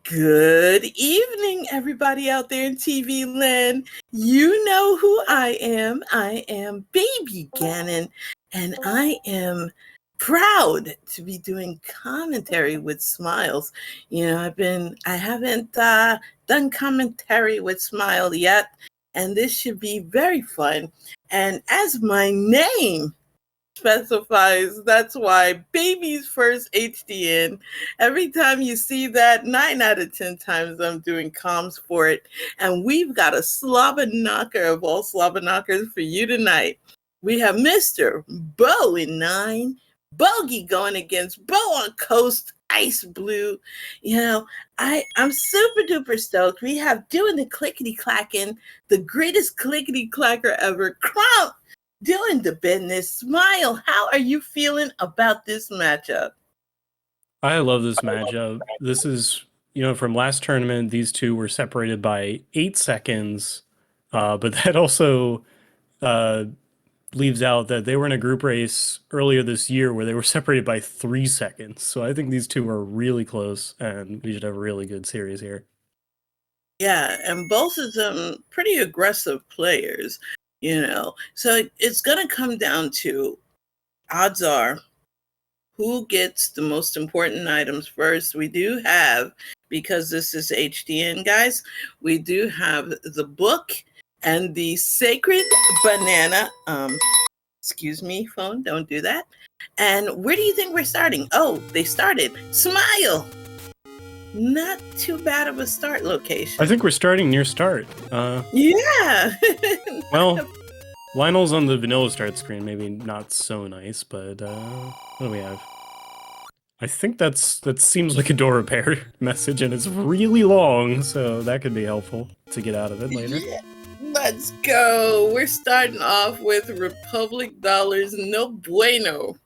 Good evening, everybody out there in TV land. You know who I am. I am Baby Gannon, and I am proud to be doing commentary with Smiles. You know, I haven't done commentary with Smile yet, and this should be very fun. And as my name specifies, that's why Baby's First HDN. Every time you see that, 9 out of 10 times I'm doing comms for it. And we've got a slobber knocker of all slobber knockers for you tonight. We have Mr. Bo in 9, Bogie going against Bo on Coast, Iceblue. You know, I'm super duper stoked. We have doing the clickety clacking, the greatest clickety clacker ever, Crump doing the business. Smile, how are you feeling about this matchup? I love this matchup. This is, from last tournament, these two were separated by 8 seconds, but that also leaves out that they were in a group race earlier this year where they were separated by 3 seconds. So I think these two are really close, and we should have a really good series here. Yeah, and both of them pretty aggressive players. So it's going to come down to, odds are, who gets the most important items first. We do have, because this is HDN, guys, we do have the book and the sacred banana. Excuse me, phone, don't do that. And where do you think we're starting? Oh, they started. Smile! Not too bad of a start location. I think we're starting near start. Yeah. Well, Lionel's on the vanilla start screen, maybe not so nice, but what do we have? I think that seems like a door repair message, and it's really long, so that could be helpful to get out of it later. Yeah. Let's go. We're starting off with Republic Dollars No Bueno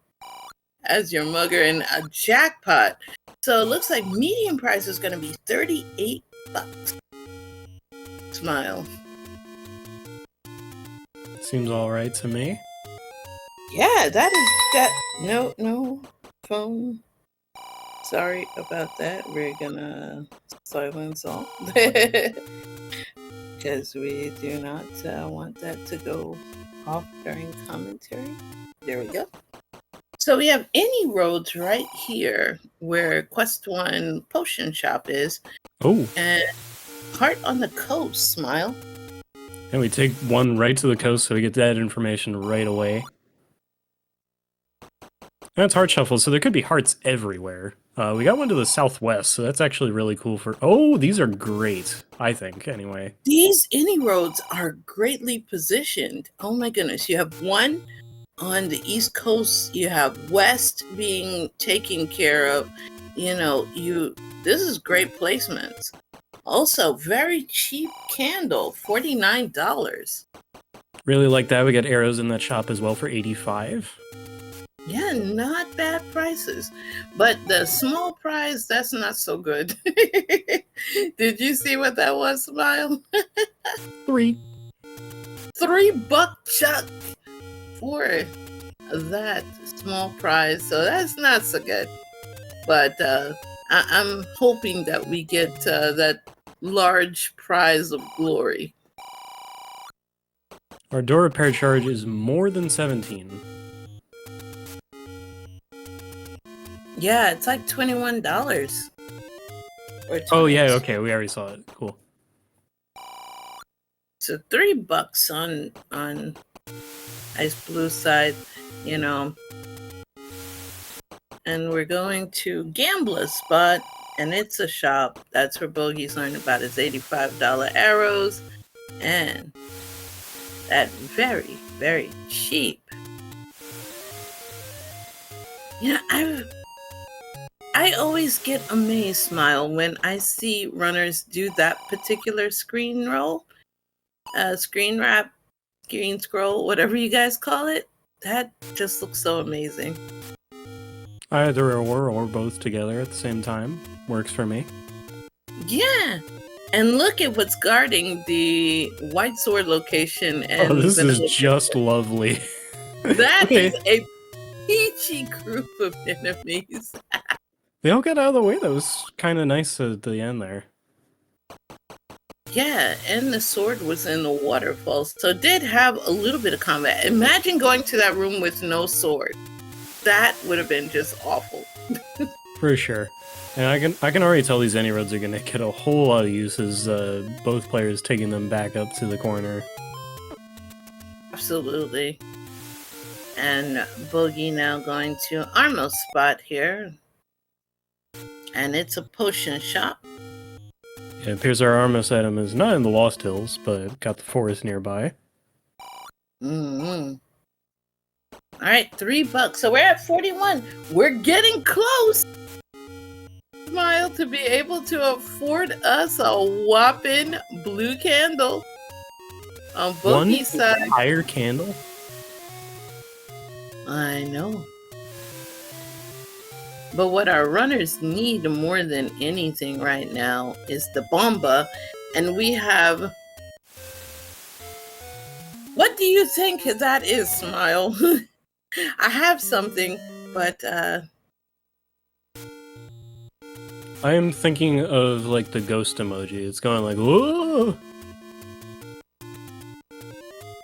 as your mugger and a jackpot. So it looks like medium price is going to be $38. Smile. Seems all right to me. Yeah, no phone. Sorry about that. We're gonna silence all because we do not want that to go off during commentary. There we go. So we have any roads right here where Quest 1 Potion Shop is. Oh. And Heart on the Coast, Smile. And we take one right to the coast so we get that information right away. And it's Heart Shuffle, so there could be hearts everywhere. We got one to the southwest, so that's actually really cool for... Oh, these are great, I think, anyway. These any roads are greatly positioned. Oh my goodness, you have one on the east coast, you have west being taken care of. This is great placements. Also, very cheap candle, $49. Really like that. We got arrows in that shop as well for $85. Yeah, not bad prices. But the small prize, that's not so good. Did you see what that was, Smile? $3 chuck for that small prize. So that's not so good. But I'm hoping that we get that large prize of glory. Our door repair charge is more than 17. Yeah, it's like $21. Oh yeah, okay, we already saw it. Cool. So $3 on Iceblue side, And we're going to Gambler's Spot, and it's a shop. That's where Bogie's learned about his $85 arrows. And that very, very cheap. I always get amazed, Smile, when I see runners do that particular screen roll, screen wrap, screen scroll, whatever you guys call it. That just looks so amazing. Either or both together at the same time works for me. Yeah, and look at what's guarding the White Sword location. And this is just lovely. That is a peachy group of enemies. They all got out of the way. That was kind of nice at the end there. Yeah, and the sword was in the waterfalls, so it did have a little bit of combat. Imagine going to that room with no sword. That would have been just awful. For sure. And I can already tell these any roads are gonna get a whole lot of uses, both players taking them back up to the corner. Absolutely. And Bogie now going to Armo's spot here. And it's a potion shop. It appears our Armos item is not in the Lost Hills, but got the forest nearby. Mm-hmm. All right, $3. So we're at 41. We're getting close. Smile to be able to afford us a whopping blue candle. On Bogie's side. Higher candle? I know. But what our runners need more than anything right now is the bomba. And we have... What do you think that is, Smile? I have something, but... I am thinking of, like, the ghost emoji. It's going like, whoa!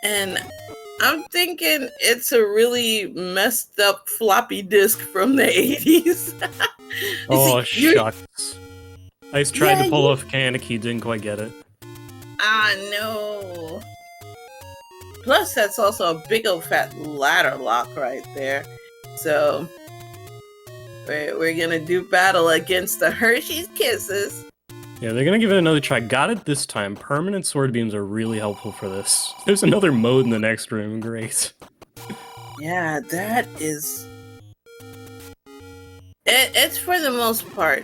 And I'm thinking it's a really messed up floppy disk from the 80s. Oh, shucks. Ice tried to pull off Kaneki, didn't quite get it. Ah, no. Plus, that's also a big old fat ladder lock right there. So, we're gonna do battle against the Hershey's Kisses. Yeah, they're gonna give it another try. Got it this time. Permanent sword beams are really helpful for this. There's another mode in the next room. Great. Yeah, that is... It's for the most part.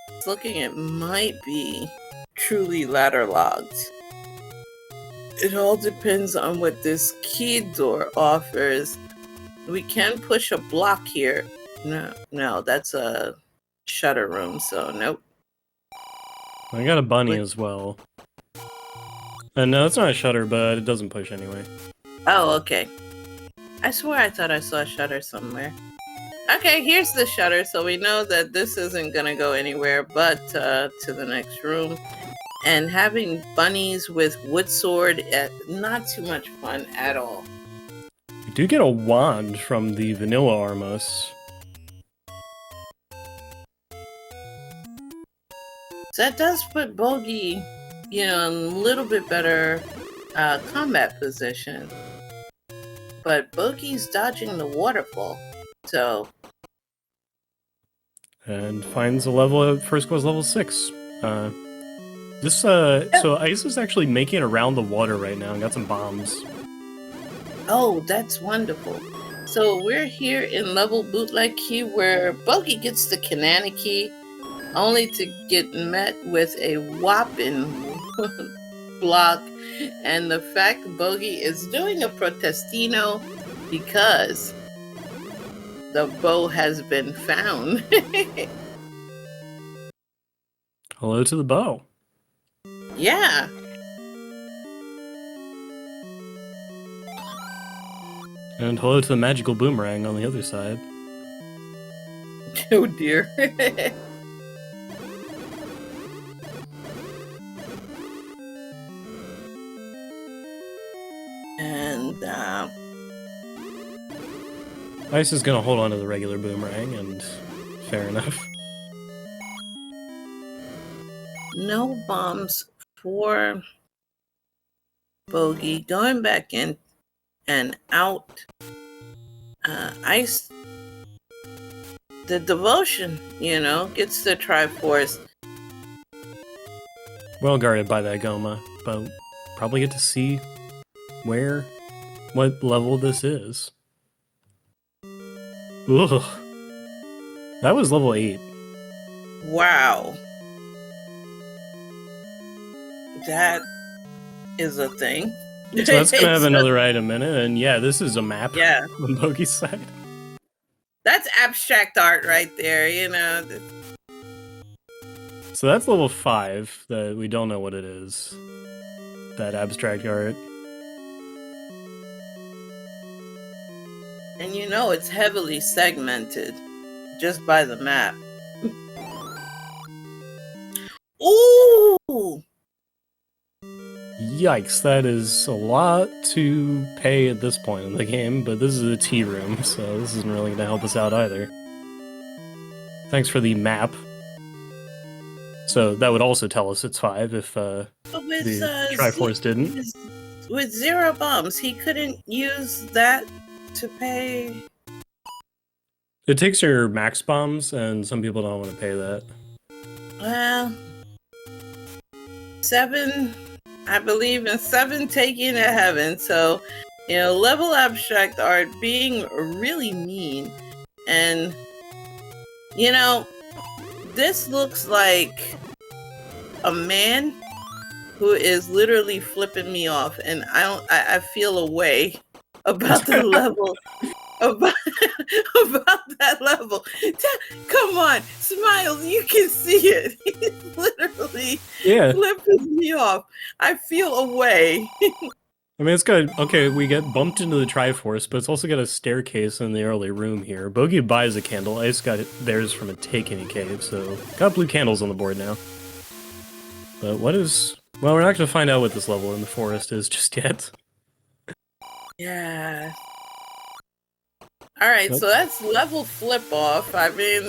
It's looking, it might be truly ladder locked. It all depends on what this key door offers. We can push a block here. No, that's a shutter room, so nope. I got a bunny as well. And no, it's not a shutter, but it doesn't push anyway. Oh, okay. I swear I thought I saw a shutter somewhere. Okay, here's the shutter, so we know that this isn't gonna go anywhere but to the next room. And having bunnies with wood sword, not too much fun at all. We do get a wand from the vanilla Armos. So that does put Bogie, in a little bit better combat position. But Bogie's dodging the waterfall, so... And finds a level, first goes level 6. So Ice is actually making it around the water right now and got some bombs. Oh, that's wonderful. So we're here in level bootleg key where Bogie gets the Kaneki, only to get met with a whopping block. And the fact Bogie is doing a protestino because the bow has been found. Hello to the bow. Yeah. And hello to the magical boomerang on the other side. Oh dear. And Ice is gonna hold on to the regular boomerang, and fair enough. no bombs for Bogie. Going back in and out. Ice, the devotion, gets the Triforce. Well guarded by that Goma, but probably get to see what level this is. Ugh. That was level 8. Wow. That is a thing. So that's gonna have another item in it, and yeah, this is a map Yeah. on Bogie's side. That's abstract art right there, So that's level 5, that we don't know what it is. That abstract art. And you know it's heavily segmented just by the map. Ooh! Yikes, that is a lot to pay at this point in the game, but this is a tea room, so this isn't really going to help us out either. Thanks for the map. So that would also tell us it's 5 if the Triforce didn't. With 0 bombs, he couldn't use that to pay. It takes your max bombs, and some people don't want to pay that. Well, 7, I believe in 7 taking to heaven. So, you know, level abstract art being really mean. And, you know, this looks like a man who is literally flipping me off. And I feel a way about the level. About that level. Come on, Smiles, you can see it. He's literally flipping me off. I feel a way. I mean, it's got, okay, we get bumped into the Triforce, but it's also got a staircase in the early room here. Bogie buys a candle. Ice got theirs from a Take Any Cave, so got blue candles on the board now. But what is... Well, we're not going to find out what this level in the forest is just yet. Yeah. Alright, so that's level flip off. I mean...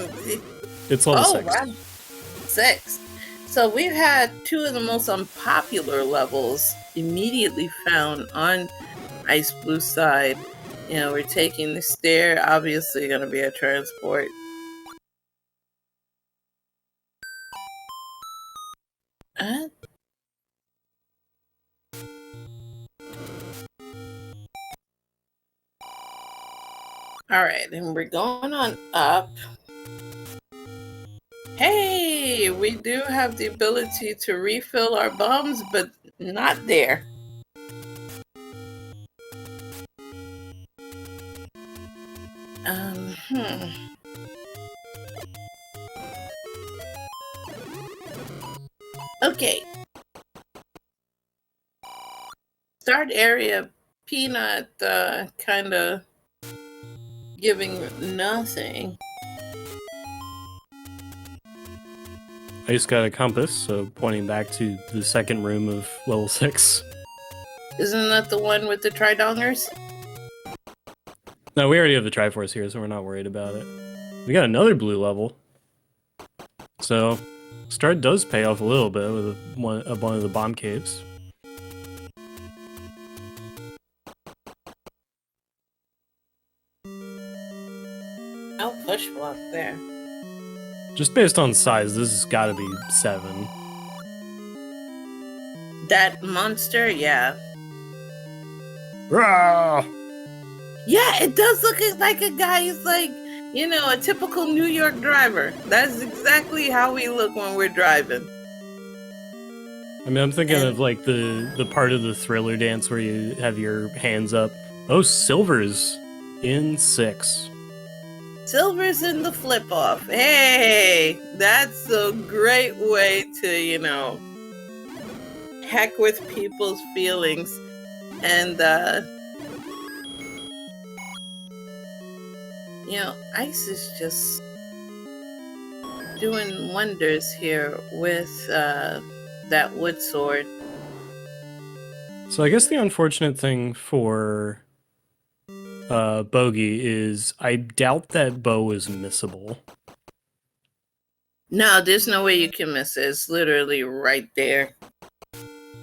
It's level 6. Wow. 6. So we've had 2 of the most unpopular levels immediately found on Iceblue's side. You know, we're taking the stair, obviously going to be a transport. Alright, and we're going on up. Hey, we do have the ability to refill our bombs, but not there. Okay. Start area, Peanut kind of giving nothing. I just got a compass, so pointing back to the second room of level 6. Isn't that the one with the Tridongers? No, we already have the Triforce here, so we're not worried about it. We got another blue level. So, start does pay off a little bit with one of the bomb caves. I'll push block there. Just based on size, this has got to be 7. That monster, yeah. Rah! Yeah, it does look like a guy who's like, you know, a typical New York driver. That's exactly how we look when we're driving. I mean, I'm thinking of like the part of the Thriller dance where you have your hands up. Oh, Silver's in 6. Silver's in the flip off. Hey, that's a great way to, you know, heck with people's feelings. And, you know, Ice is just doing wonders here with that wood sword. So I guess the unfortunate thing for Bogie is I doubt that bow is missable. No, there's no way you can miss it. It's literally right there.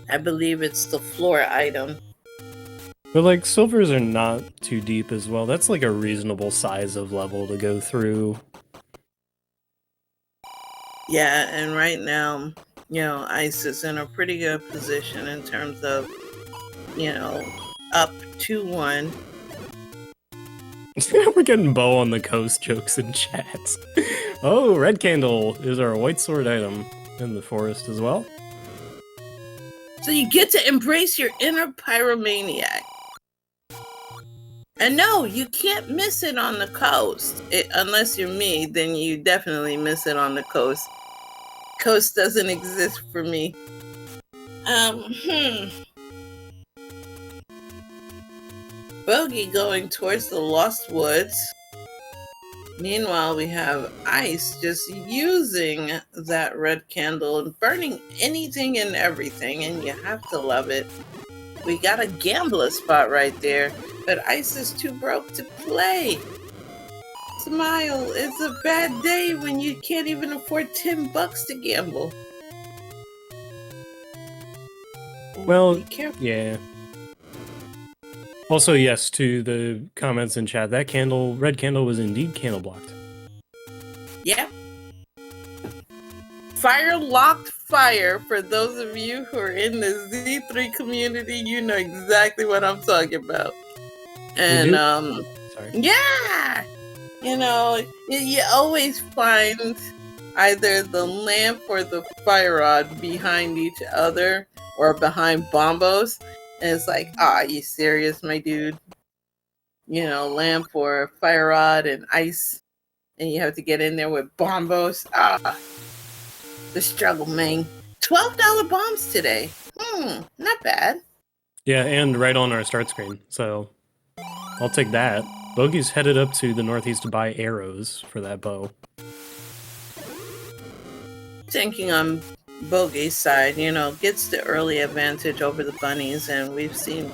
I believe it's the floor item. But like silvers are not too deep as well. That's like a reasonable size of level to go through. Yeah, and right now, you know, Ice is in a pretty good position in terms of, you know, up 2-1. We're getting bow on the coast jokes in chat. Oh, red candle is our white sword item in the forest as well. So you get to embrace your inner pyromaniac. And no, you can't miss it on the coast. Unless you're me, then you definitely miss it on the coast. Coast doesn't exist for me. Bogie going towards the Lost Woods. Meanwhile, we have Ice just using that red candle and burning anything and everything, and you have to love it. We got a gambler spot right there, but Ice is too broke to play. Smile, it's a bad day when you can't even afford $10 to gamble. Well, be careful. Yeah. Also, yes, to the comments in chat, that red candle was indeed candle blocked. Yep. Fire locked fire. For those of you who are in the Z3 community, you know exactly what I'm talking about. And Sorry. Yeah, you know, you always find either the lamp or the fire rod behind each other or behind bombos. And it's like, you serious, my dude? You know, lamp or fire rod and Ice, and you have to get in there with bombos. The struggle, man. $12 bombs today. Not bad. Yeah, and right on our start screen, so I'll take that. Bogey's headed up to the northeast to buy arrows for that bow. Thinking on Bogey's side, you know, gets the early advantage over the bunnies, and we've seen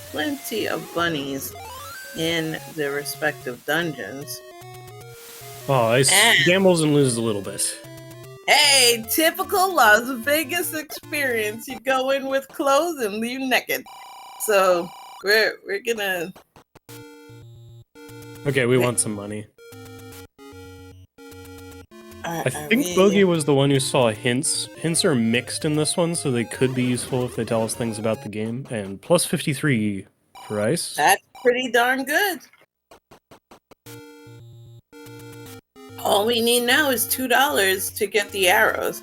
plenty of bunnies in their respective dungeons. Oh, Ice gambles and loses a little bit. Hey, typical Las Vegas experience. You go in with clothes and leave naked. So we're gonna. Okay, we want some money. I think Bogie was the one who saw hints. Hints are mixed in this one, so they could be useful if they tell us things about the game. And plus 53 for Ice. That's pretty darn good. All we need now is $2 to get the arrows.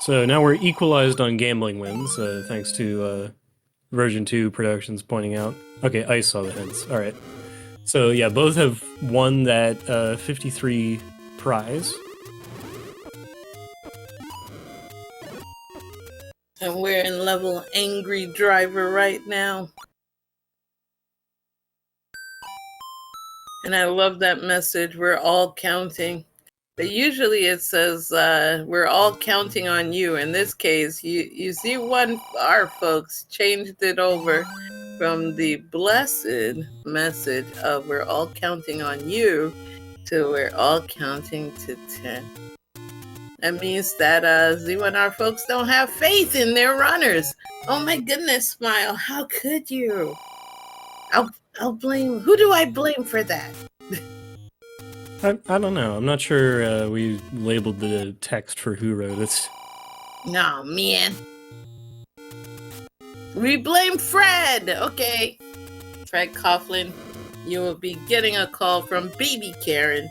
So now we're equalized on gambling wins, thanks to version 2 productions pointing out. Okay, Ice saw the hints. All right. So yeah, both have won that 53 prize. And we're in level Angry Driver right now. And I love that message, we're all counting. But usually it says, we're all counting on you. In this case, you Z1R folks changed it over from the blessed message of we're all counting on you to we're all counting to 10. That means that Z1R folks don't have faith in their runners. Oh my goodness, Smile, how could you? I'll blame, who do I blame for that? I don't know. I'm not sure we labeled the text for who wrote it. No, man. We blame Fred. Okay. Fred Coughlin, you will be getting a call from Baby Karen.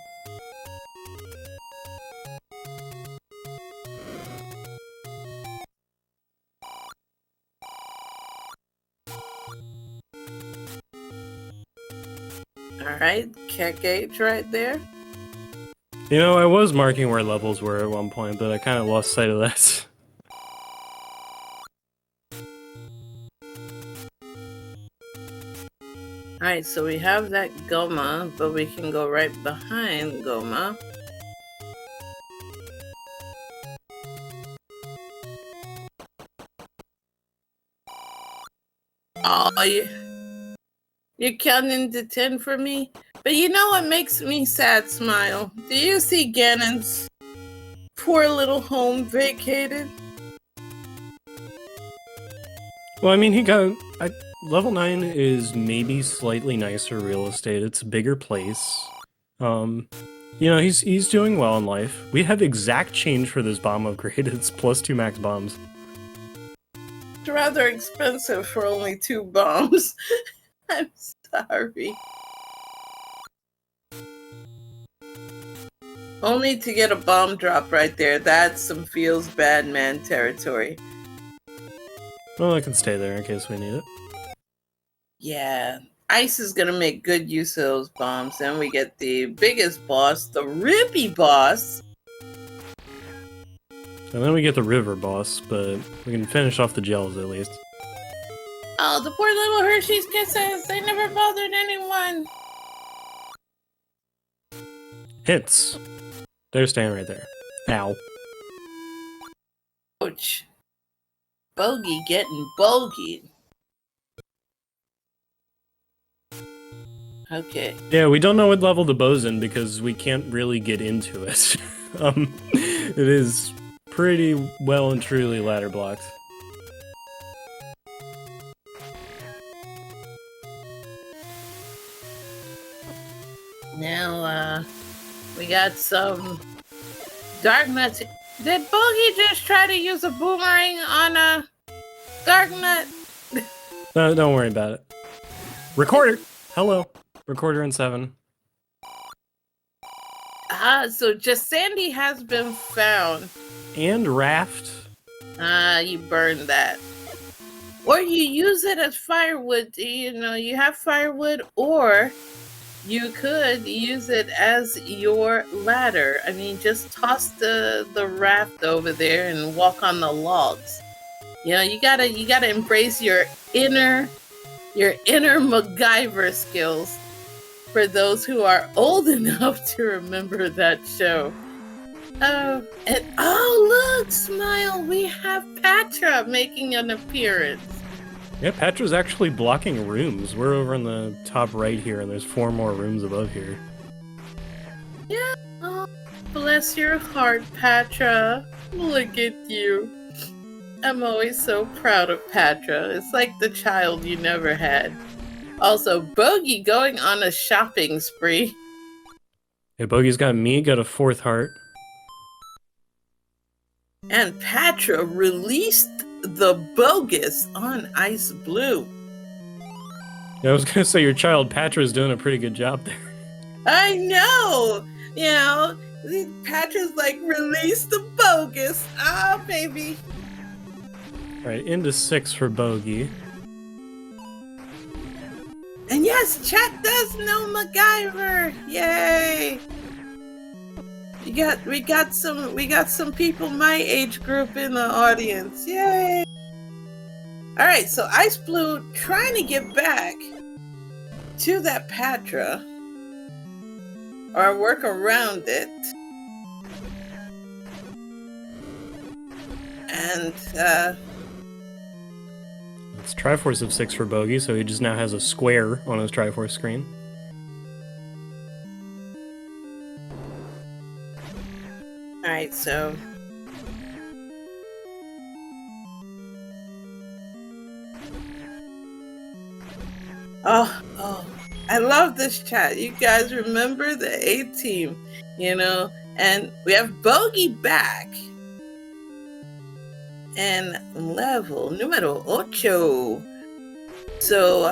Alright, cat gauge right there. You know, I was marking where levels were at one point, but I kind of lost sight of that. Alright, so we have that Goma, but we can go right behind Goma. Oh, you're counting to 10 for me? But you know what makes me sad, Smile? Do you see Ganon's poor little home vacated? Well, I mean, he got... level 9 is maybe slightly nicer real estate. It's a bigger place. You know, he's doing well in life. We have exact change for this bomb upgrade. It's plus 2 max bombs. It's rather expensive for only 2 bombs. I'm sorry. Only to get a bomb drop right there. That's some feels bad man territory. Well, I can stay there in case we need it. Yeah. Ice is gonna make good use of those bombs. Then we get the biggest boss, the Rippy boss. And then we get the river boss, but we can finish off the gels at least. Oh, the poor little Hershey's Kisses. They never bothered anyone. Hits. They're staying right there. Ow. Ouch. Bogie getting bogeyed. Okay. Yeah, we don't know what level the bow's in because we can't really get into it. It is pretty well and truly ladder blocked. Now, we got some dark nuts. Did Bogie just try to use a boomerang on a dark nut? No, don't worry about it. Recorder! Hello. Recorder in 7. So just Sandy has been found. And raft. You burn that. Or you use it as firewood. You know, you have firewood, or you could use it as your ladder. I mean, just toss the raft over there and walk on the logs. You know, you gotta embrace your inner MacGyver skills. For those who are old enough to remember that show. Oh, and oh look, Smile, we have Patra making an appearance. Yeah, Patra's actually blocking rooms. We're over in the top right here, and there's 4 more rooms above here. Yeah, oh, bless your heart, Patra. Look at you. I'm always so proud of Patra. It's like the child you never had. Also, Bogie going on a shopping spree. Hey, Bogey's got me, got a 4th heart. And Patra released the bogus on Iceblue. Yeah, I was gonna say your child Patra's doing a pretty good job there. I know! You know, Patra's like, release the bogus. Ah, baby. Alright, into 6 for Bogie. And yes, chat does know MacGyver. Yay! We got some people my age group in the audience. Yay! All right, so Iceblue trying to get back to that Patra or work around it, and it's Triforce of 6 for Bogie, so he just now has a square on his Triforce screen. Alright, so oh, I love this chat. You guys remember the A-team, you know, and we have Bogie back. And level numero 8. So,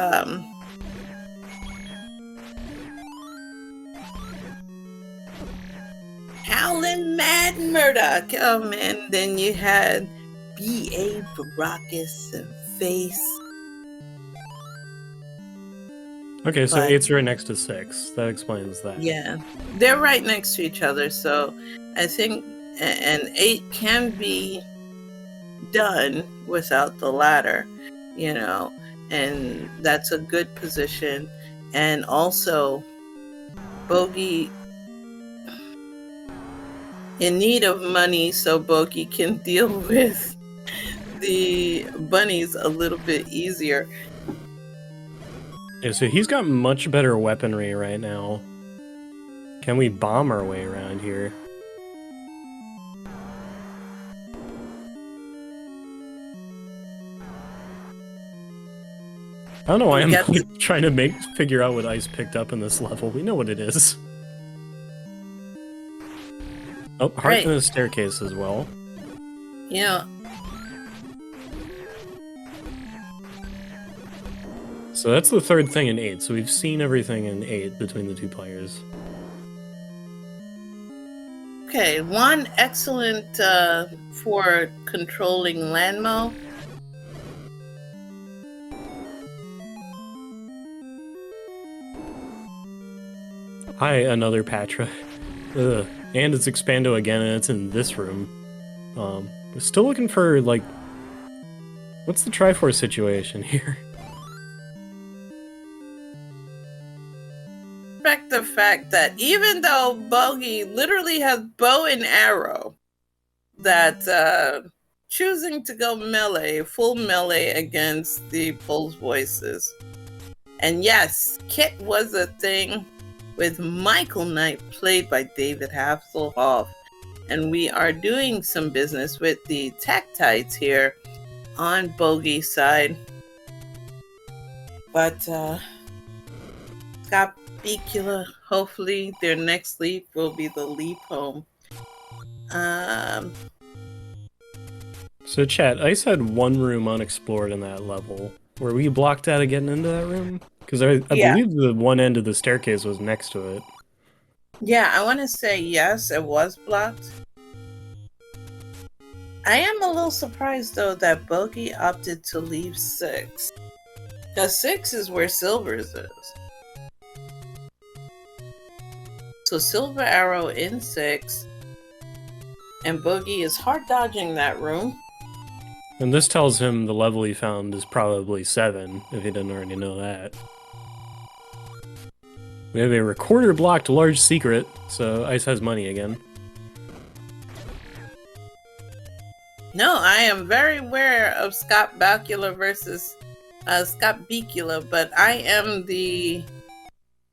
Howlin' Mad Murdoch. Oh man, then you had B.A. Baracus and Face. Okay, so 8's right next to 6. That explains that. Yeah, they're right next to each other, so I think, and 8 can be done without the ladder, you know, and that's a good position. And also Bogie in need of money, so Bogie can deal with the bunnies a little bit easier. Yeah, so he's got much better weaponry right now. Can we bomb our way around here? I don't know why I'm like, trying to figure out what Ice picked up in this level. We know what it is. Oh, heart in the staircase as well. Yeah. So that's the 3rd thing in 8. So we've seen everything in 8 between the 2 players. Okay, 1 excellent for controlling Landmo. Hi, another Patra. Ugh. And it's Expando again, and it's in this room. We're still looking for, like, what's the Triforce situation here? Respect the fact that even though Bogie literally has bow and arrow, that choosing to go melee, full melee against the Pulse Voices. And yes, Kit was a thing with Michael Knight, played by David Hasselhoff. And we are doing some business with the Tactites here on Bogie's side. But Scott Bicula, hopefully their next leap will be the leap home. So chat, Ice had one room unexplored in that level. Were we blocked out of getting into that room? Because I believe the one end of the staircase was next to it. Yeah, I want to say yes, it was blocked. I am a little surprised though that Bogie opted to leave 6. Because 6 is where Silver's is. So Silver Arrow in 6. And Bogie is hard dodging that room. And this tells him the level he found is probably 7, if he didn't already know that. We have a recorder blocked large secret, so Ice has money again. No, I am very aware of Scott Bakula versus Scott Bicula, but I am the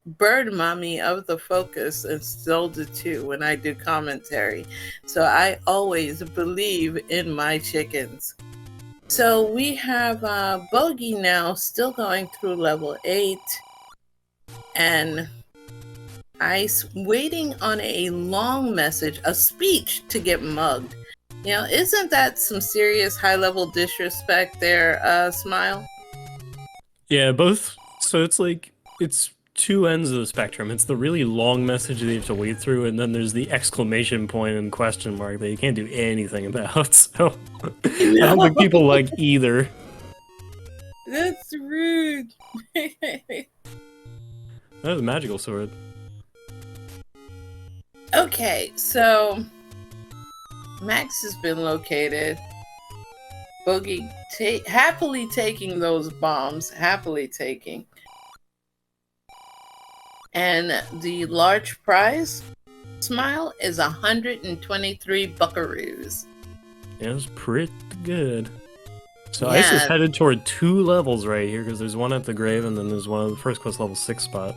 bird mommy of the focus in Zelda 2 when I do commentary. So I always believe in my chickens. So we have Bogie now still going through level 8 and Ice waiting on a long message, a speech to get mugged. You know, isn't that some serious high-level disrespect there, Smile? Yeah, both. So it's like, it's two ends of the spectrum. It's the really long message that you have to wait through, and then there's the exclamation point and question mark that you can't do anything about. So I don't think people like either. That's rude. That was a magical sword. Okay, so Max has been located. Bogie happily taking those bombs, happily taking. And the large prize, Smile, is 123 buckaroos. Yeah, it was pretty good. So Yeah. Ice is headed toward 2 levels right here, because there's one at the grave and then there's one at the first quest level 6 spot.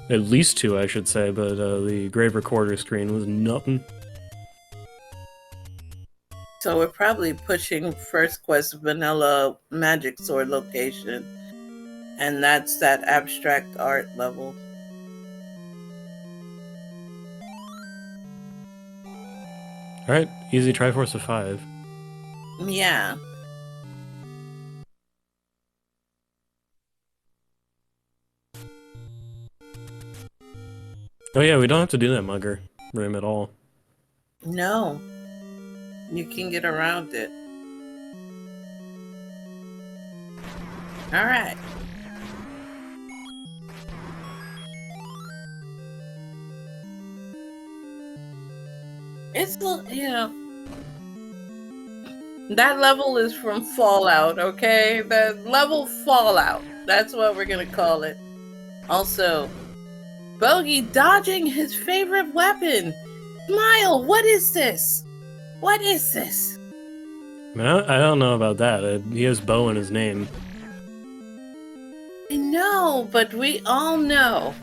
At least 2, I should say, but the grave recorder screen was nothing. So we're probably pushing first quest vanilla magic sword location. And that's that abstract art level. Alright, easy Triforce of 5. Yeah. Oh yeah, we don't have to do that mugger room at all. No. You can get around it. Alright. It's, you know, that level is from Fallout, okay? That level Fallout. That's what we're gonna call it. Also, Bogie dodging his favorite weapon. Smile, what is this? What is this? I mean, I don't know about that. He has bow in his name. I know, but we all know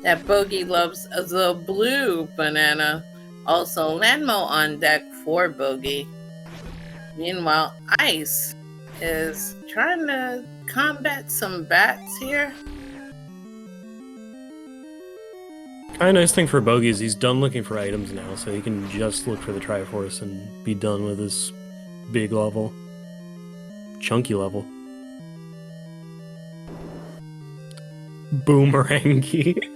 that Bogie loves the blue banana. Also, Lanmo on deck for Bogie. Meanwhile, Ice is trying to combat some bats here. Kind of nice thing for Bogie is he's done looking for items now, so he can just look for the Triforce and be done with his big level. Chunky level. Boomerangy.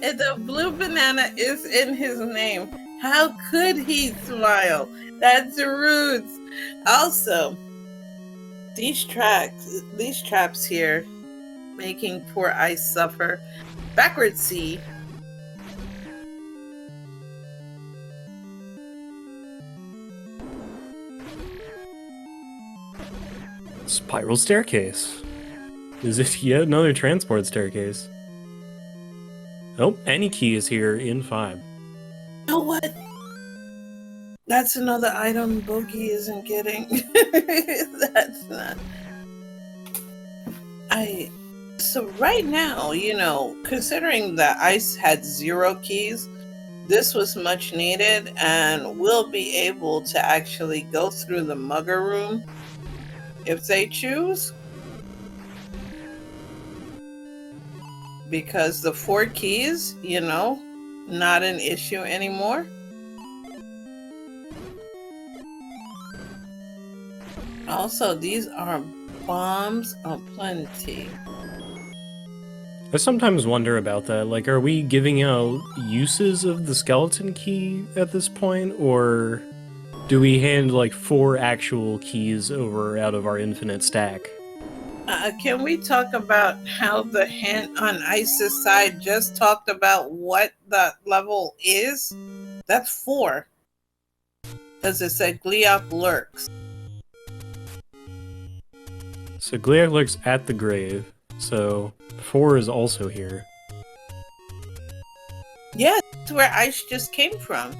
The blue banana is in his name. How could he smile? That's rude. Also, these traps here, making poor Ice suffer. Backward C Spiral staircase. Is it yet another transport staircase? Oh, any key is here in 5. You know what? That's another item Bogie isn't getting. That's not. So right now, you know, considering that Ice had 0 keys, this was much needed, and we'll be able to actually go through the mugger room if they choose. Because the 4 keys, you know, not an issue anymore. Also, these are bombs aplenty. I sometimes wonder about that. Like, are we giving out uses of the skeleton key at this point, or do we hand like 4 actual keys over out of our infinite stack? Can we talk about how the hint on Ice's side just talked about what the level is? That's 4. Because it said Gleok lurks. So Gleok lurks at the grave, so 4 is also here. Yeah, that's where Ice just came from.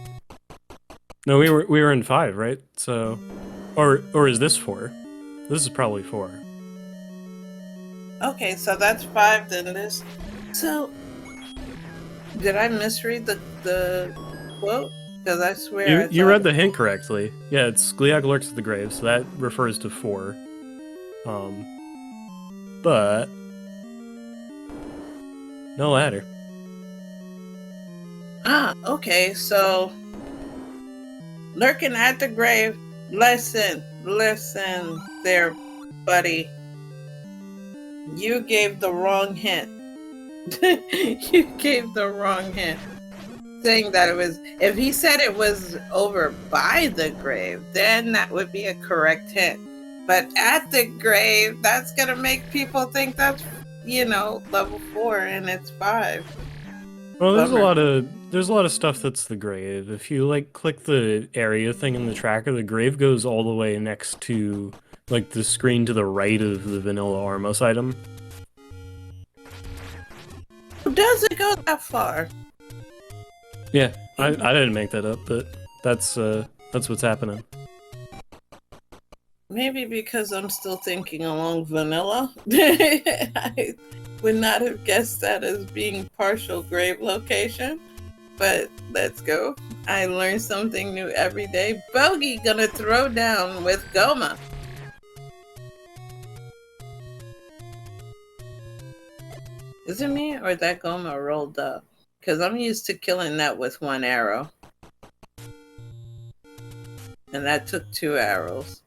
No, we were in 5, right? So, or is this 4? This is probably 4. Okay, so that's 5, then this. So, did I misread the quote? Because I swear you read the hint correctly. Yeah, it's Gleok lurks at the grave, so that refers to 4. But no ladder. Okay, so lurking at the grave. Listen there, buddy. You gave the wrong hint. You gave the wrong hint. Saying that it was, if he said it was over by the grave, then that would be a correct hint. But at the grave, that's gonna make people think that's, you know, level 4 and it's 5. Well, there's a lot of stuff that's the grave. If you like click the area thing in the tracker, the grave goes all the way next to like the screen to the right of the vanilla Armos item. Does it go that far? Yeah, I didn't make that up, but that's what's happening. Maybe because I'm still thinking along vanilla. I would not have guessed that as being partial grave location. But let's go. I learn something new every day. Bogie gonna throw down with Goma. Is it me or that Goma rolled up? Because I'm used to killing that with 1 arrow. And that took 2 arrows.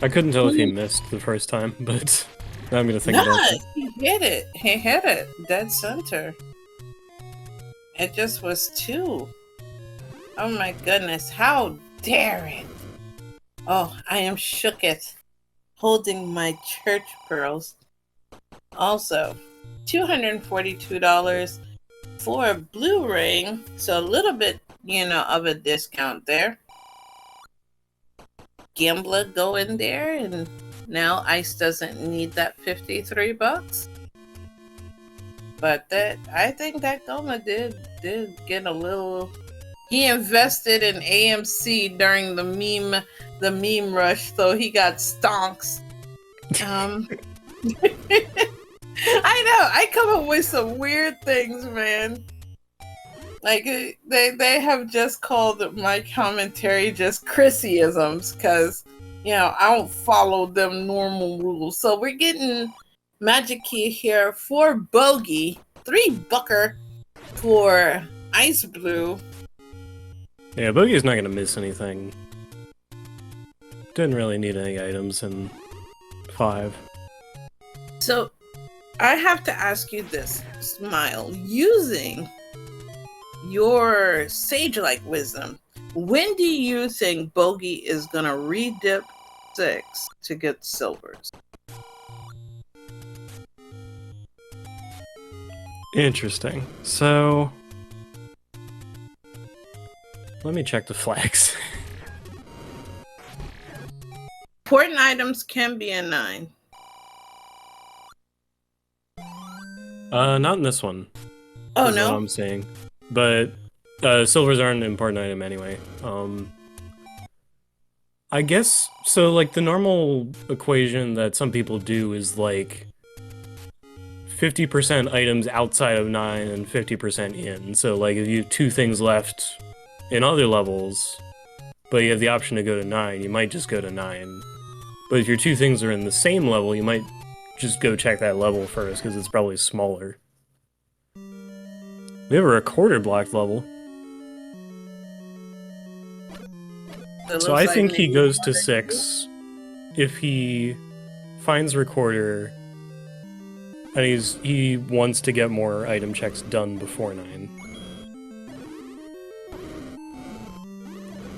I couldn't tell if he missed the first time, but now I'm gonna think about it. He hit it. He hit it. Dead center. It just was 2. Oh my goodness. How dare it? Oh, I am shooketh. Holding my church pearls. Also, $242 for a blue ring. So a little bit, you know, of a discount there. Gambler go in there, and now Ice doesn't need that $53. But that, I think that Goma did get a little. He invested in AMC during the meme rush, so he got stonks. I know, I come up with some weird things, man. Like, they have just called my commentary just Chrissyisms, because, you know, I don't follow them normal rules. So we're getting Magic Key here for Bogie, $3 for Iceblue. Yeah, Bogey's not gonna miss anything. Didn't really need any items in 5. So, I have to ask you this, Smile. Using your sage-like wisdom, when do you think Bogie is going to redip 6 to get silvers? Interesting. So, let me check the flags. Important items can be a 9. Not in this one. Oh, is no? what I'm saying. But silvers aren't an important item anyway. I guess, so like the normal equation that some people do is like 50% items outside of 9 and 50% in. So like if you have 2 things left in other levels, but you have the option to go to 9, you might just go to 9. But if your 2 things are in the same level, you might just go check that level first, because it's probably smaller. We have a recorder blocked level. So I think he goes to 6 if he finds recorder and he wants to get more item checks done before 9.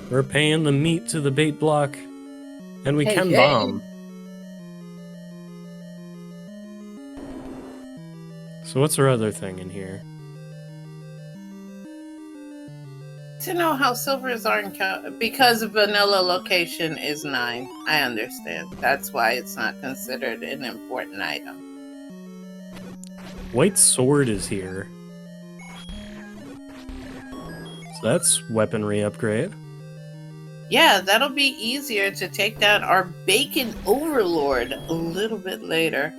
We're paying the meat to the bait block, and we can bomb. So what's our other thing in here? To know how silvers aren't counted, because vanilla location is 9. I understand. That's why it's not considered an important item. White sword is here. So that's weaponry upgrade. Yeah, that'll be easier to take down our bacon overlord a little bit later.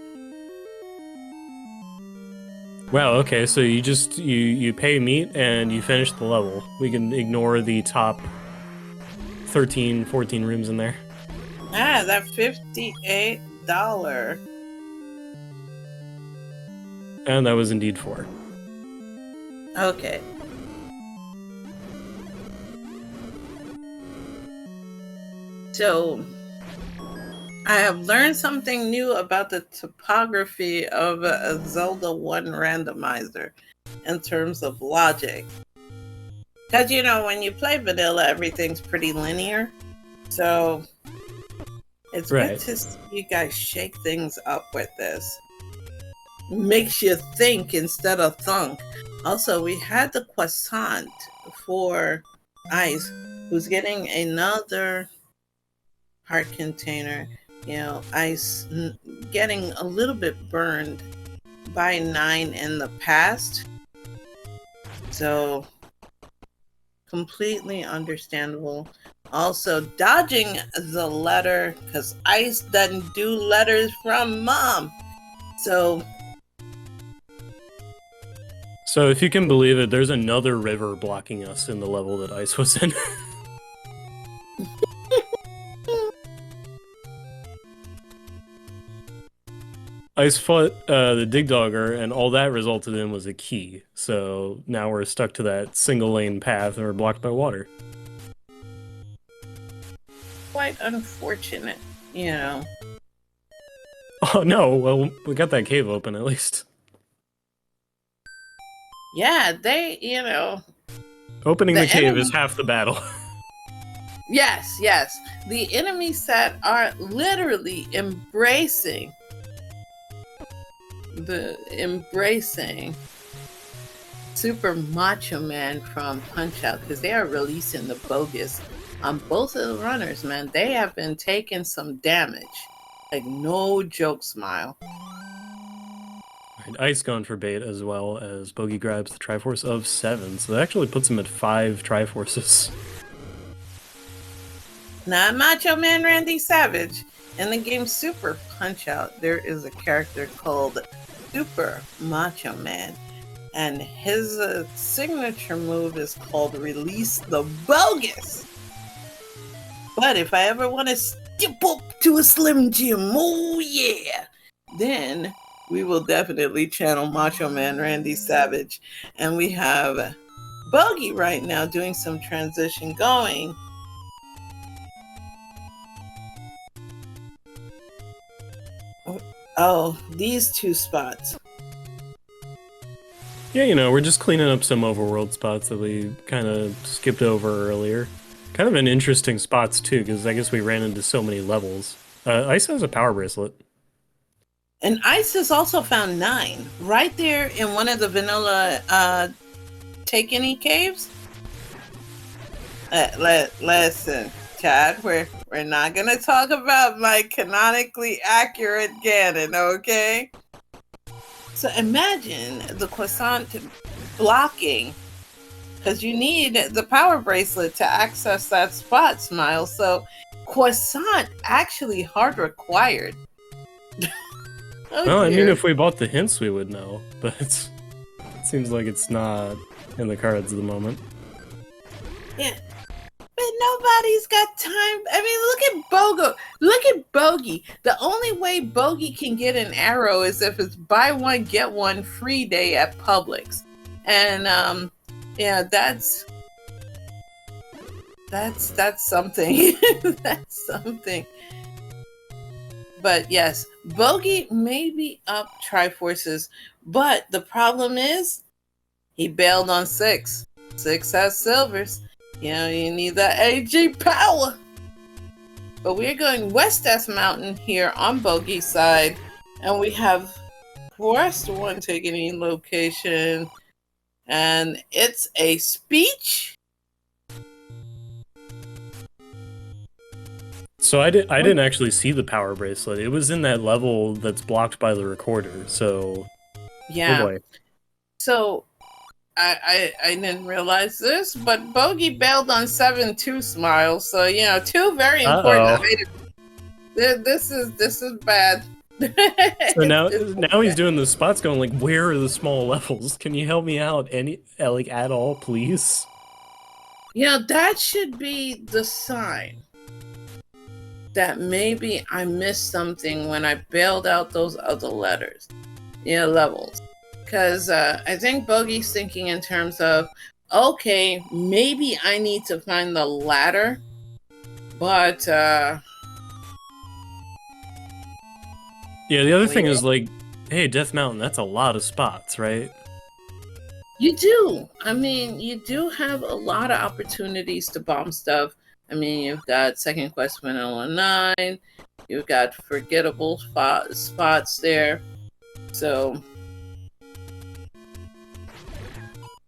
Wow, okay, so you just, you pay meat and you finish the level. We can ignore the top 13, 14 rooms in there. Ah, that $58. And that was indeed 4. Okay. So, I have learned something new about the topography of a Zelda 1 randomizer in terms of logic. Because, you know, when you play vanilla, everything's pretty linear. So, it's good to see you guys shake things up with this. Makes you think instead of thunk. Also, we had the croissant for Ice, who's getting another heart container. You know, Ice getting a little bit burned by 9 in the past. So, completely understandable. Also, dodging the letter, because Ice doesn't do letters from Mom. So if you can believe it, there's another river blocking us in the level that Ice was in. Ice fought the Dig Dogger, and all that resulted in was a key. So now we're stuck to that single lane path and we're blocked by water. Quite unfortunate, you know. Oh no, well, we got that cave open at least. Yeah, they, you know. Opening the cave is half the battle. Yes, yes. The enemy set are literally embracing Super Macho Man from Punch-Out, because they are releasing the bogus on both of the runners, man. They have been taking some damage. Like, no joke, Smile. And Ice gone for bait, as well as Bogie grabs the Triforce of 7, so that actually puts him at 5 Triforces. Not Macho Man Randy Savage. In the game Super Punch-Out, there is a character called Super Macho Man, and his signature move is called Release the Bogus. But if I ever want to step up to a Slim Jim, oh yeah, then we will definitely channel Macho Man Randy Savage. And we have Bogie right now doing some transition going. Oh, these 2 spots. Yeah, you know, we're just cleaning up some overworld spots that we kind of skipped over earlier. Kind of an interesting spots, too, because I guess we ran into so many levels. Ice has a power bracelet. And Ice has also found 9 right there in one of the vanilla Take Any caves. Listen, Chad, we're not gonna talk about my canonically accurate Ganon, okay? So imagine the croissant blocking, because you need the power bracelet to access that spot, Smile. So croissant actually hard required. Well, I mean, if we bought the hints, we would know, but it seems like it's not in the cards at the moment. Yeah. But nobody's got time. I mean, look at Bogie. The only way Bogie can get an arrow is if it's buy one, get one free day at Publix. And yeah, that's something. That's something. But yes, Bogie may be up Triforces, but the problem is he bailed on 6. 6 has silvers. You know, you need that AG power. But we're going West Death Mountain here on Bogie's side. And we have Forest 1 taking any location. And it's a speech. So I didn't actually see the power bracelet. It was in that level that's blocked by the recorder. So yeah. Oh boy. So I didn't realize this, but Bogie bailed on 7-2 Smile. So you know, 2 very important items. This is bad. So now he's doing the spots going like, where are the small levels? Can you help me out like at all, please? Yeah, that should be the sign that maybe I missed something when I bailed out those other levels. Because I think Bogie's thinking in terms of, okay, maybe I need to find the ladder, but yeah, the other thing is like, hey, Death Mountain, that's a lot of spots, right? You do. I mean, you do have a lot of opportunities to bomb stuff. I mean, you've got Second Quest 109, you've got forgettable spots there. So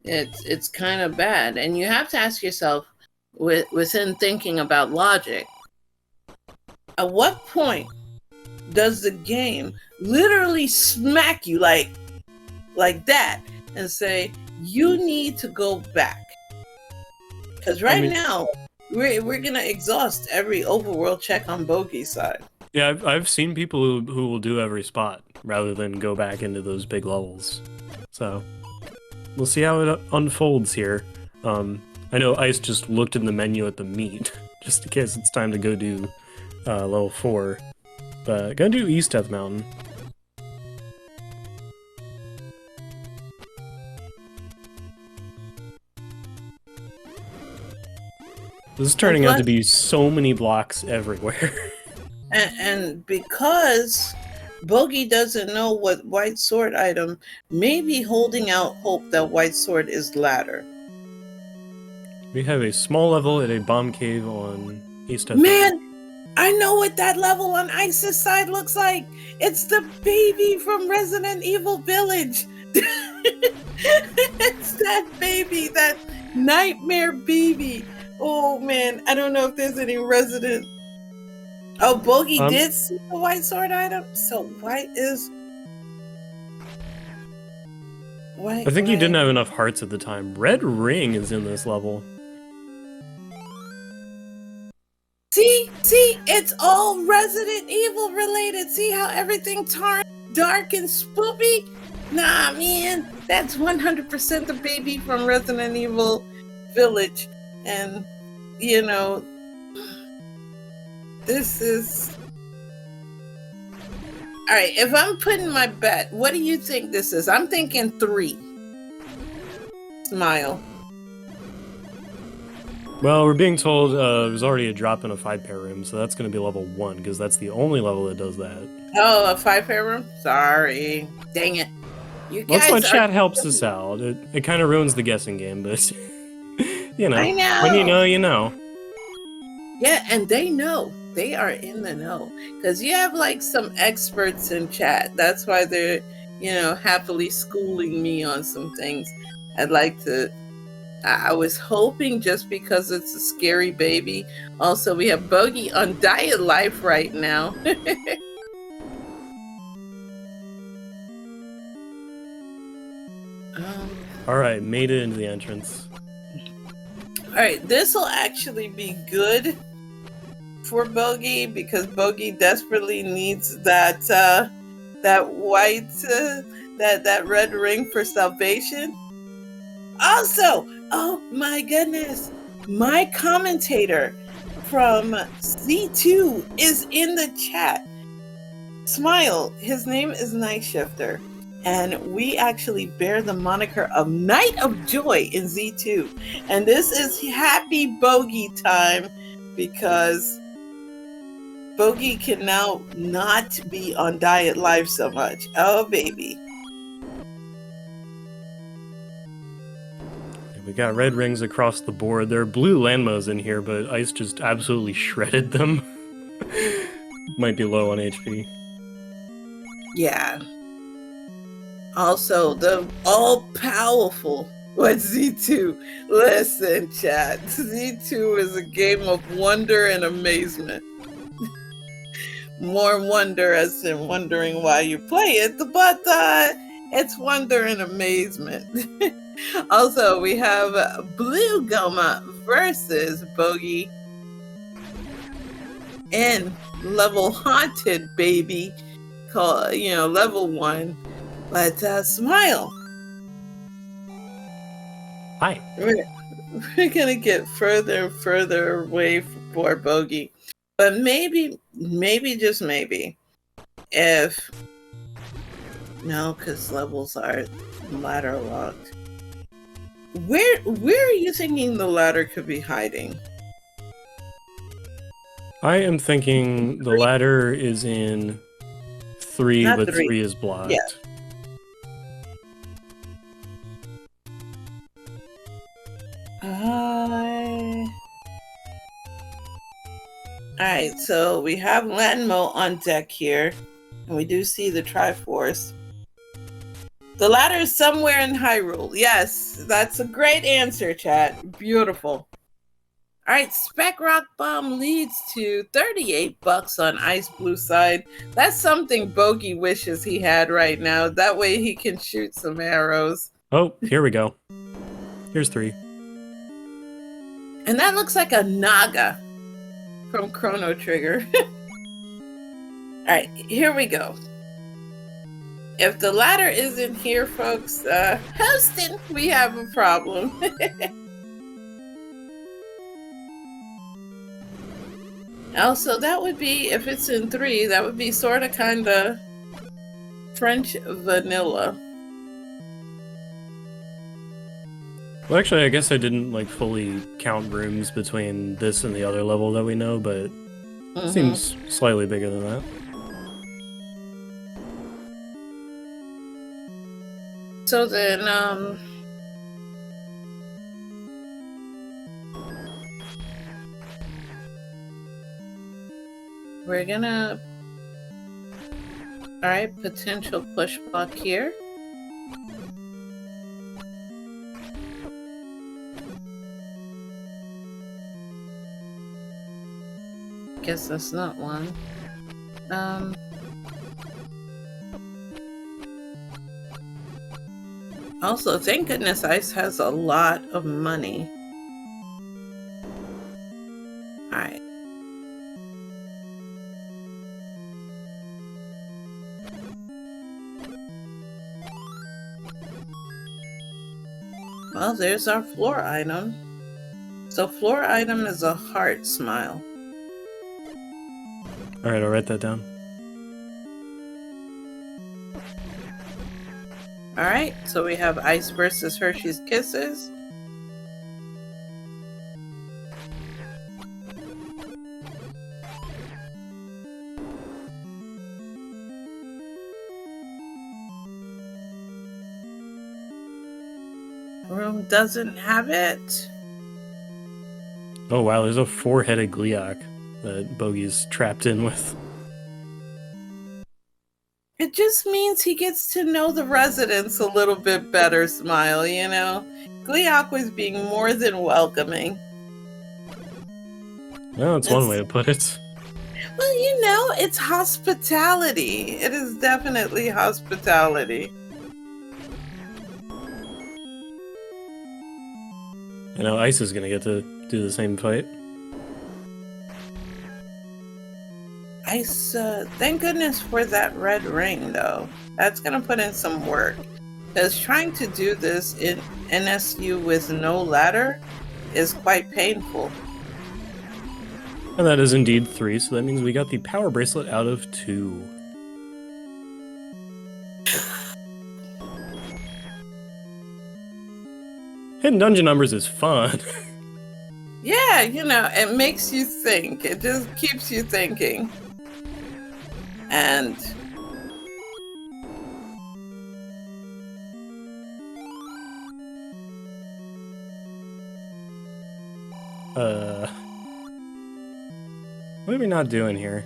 it's kind of bad. And you have to ask yourself, within thinking about logic, at what point does the game literally smack you like that and say, you need to go back? Because now, we're going to exhaust every overworld check on Bogie's side. Yeah, I've seen people who will do every spot rather than go back into those big levels. So we'll see how it unfolds here. I know Ice just looked in the menu at the meat, just in case it's time to go do level 4. But gonna do East Death Mountain. This is turning out to be so many blocks everywhere. and because Bogie doesn't know what White Sword item, maybe holding out hope that White Sword is ladder. We have a small level at a bomb cave on East Death Mountain. I know what that level on Ice's side looks like. It's the baby from Resident Evil Village. It's that baby, that nightmare baby. Oh man, I don't know if there's any Resident. Oh, Bogie did see the White Sword item. So white is white. I think you didn't have enough hearts at the time. Red Ring is in this level. See, it's all Resident Evil related. See how everything turned dark and spoopy? Nah, man, that's 100% the baby from Resident Evil Village. And, you know, this is... All right, if I'm putting my bet, what do you think this is? I'm thinking 3. Smile. Well, we're being told there's already a drop in a 5-pair room, so that's going to be level 1, because that's the only level that does that. Oh, a 5-pair room? Sorry. Dang it. You guys that's why chat helps us out. It kind of ruins the guessing game, but, you know, I know. When you know, you know. Yeah, and they know. They are in the know. Because you have, like, some experts in chat. That's why they're, you know, happily schooling me on some things. I'd like to I was hoping just because it's a scary baby. Also, we have Bogie on Diet Life right now. All right, made it into the entrance. All right, this will actually be good for Bogie because Bogie desperately needs that white that red ring for salvation. Also, oh my goodness, my commentator from Z2 is in the chat. Smile, his name is Night Shifter, and we actually bear the moniker of Night of Joy in Z2. And this is happy Bogie time because Bogie can now not be on Diet Life so much. Oh, baby. We got red rings across the board. There are blue landmos in here, but Ice just absolutely shredded them. Might be low on HP. Yeah. Also, the all-powerful Z2. Listen, chat. Z2 is a game of wonder and amazement. More wonder as in wondering why you play it, but it's wonder and amazement. Also, we have Blue Goma versus Bogie in level haunted, baby. Call level 1. But Smile. Hi. We're gonna get further and further away from poor Bogie. But maybe just maybe, if no, because levels are ladder locked. Where are you thinking the ladder could be hiding? I am thinking the ladder is in 3, Not but 3. 3 is blocked. Yeah. Alright, so we have Lanmo on deck here, and we do see the Triforce. The ladder is somewhere in Hyrule. Yes, that's a great answer, chat. Beautiful. Alright, Spec Rock Bomb leads to 38 bucks on Iceblue side. That's something Bogie wishes he had right now. That way he can shoot some arrows. Oh, here we go. Here's 3. And that looks like a Naga from Chrono Trigger. Alright, here we go. If the ladder isn't here, folks, Houston, we have a problem. Also, that would be, if it's in 3, that would be sort of kind of French vanilla. Well, actually, I guess I didn't fully count rooms between this and the other level that we know, but it seems slightly bigger than that. So then, we're gonna, alright, potential push block here. Guess that's not one. Also, thank goodness Ice has a lot of money. Alright. Well, there's our floor item. So floor item is a heart smile. Alright, I'll write that down. Alright, so we have Ice versus Hershey's Kisses. Room doesn't have it. Oh wow, there's a 4-headed Gliok that Bogey's trapped in with. It just means he gets to know the residents a little bit better, Smile, you know? Gleeokwa's being more than welcoming. Well, that's one way to put it. Well, you know, it's hospitality. It is definitely hospitality. I know Ice is gonna get to do the same fight. Ice, thank goodness for that red ring, though. That's gonna put in some work. Because trying to do this in NSU with no ladder is quite painful. And that is indeed 3, so that means we got the power bracelet out of 2. Hidden dungeon numbers is fun. Yeah, you know, it makes you think. It just keeps you thinking. And what are we not doing here?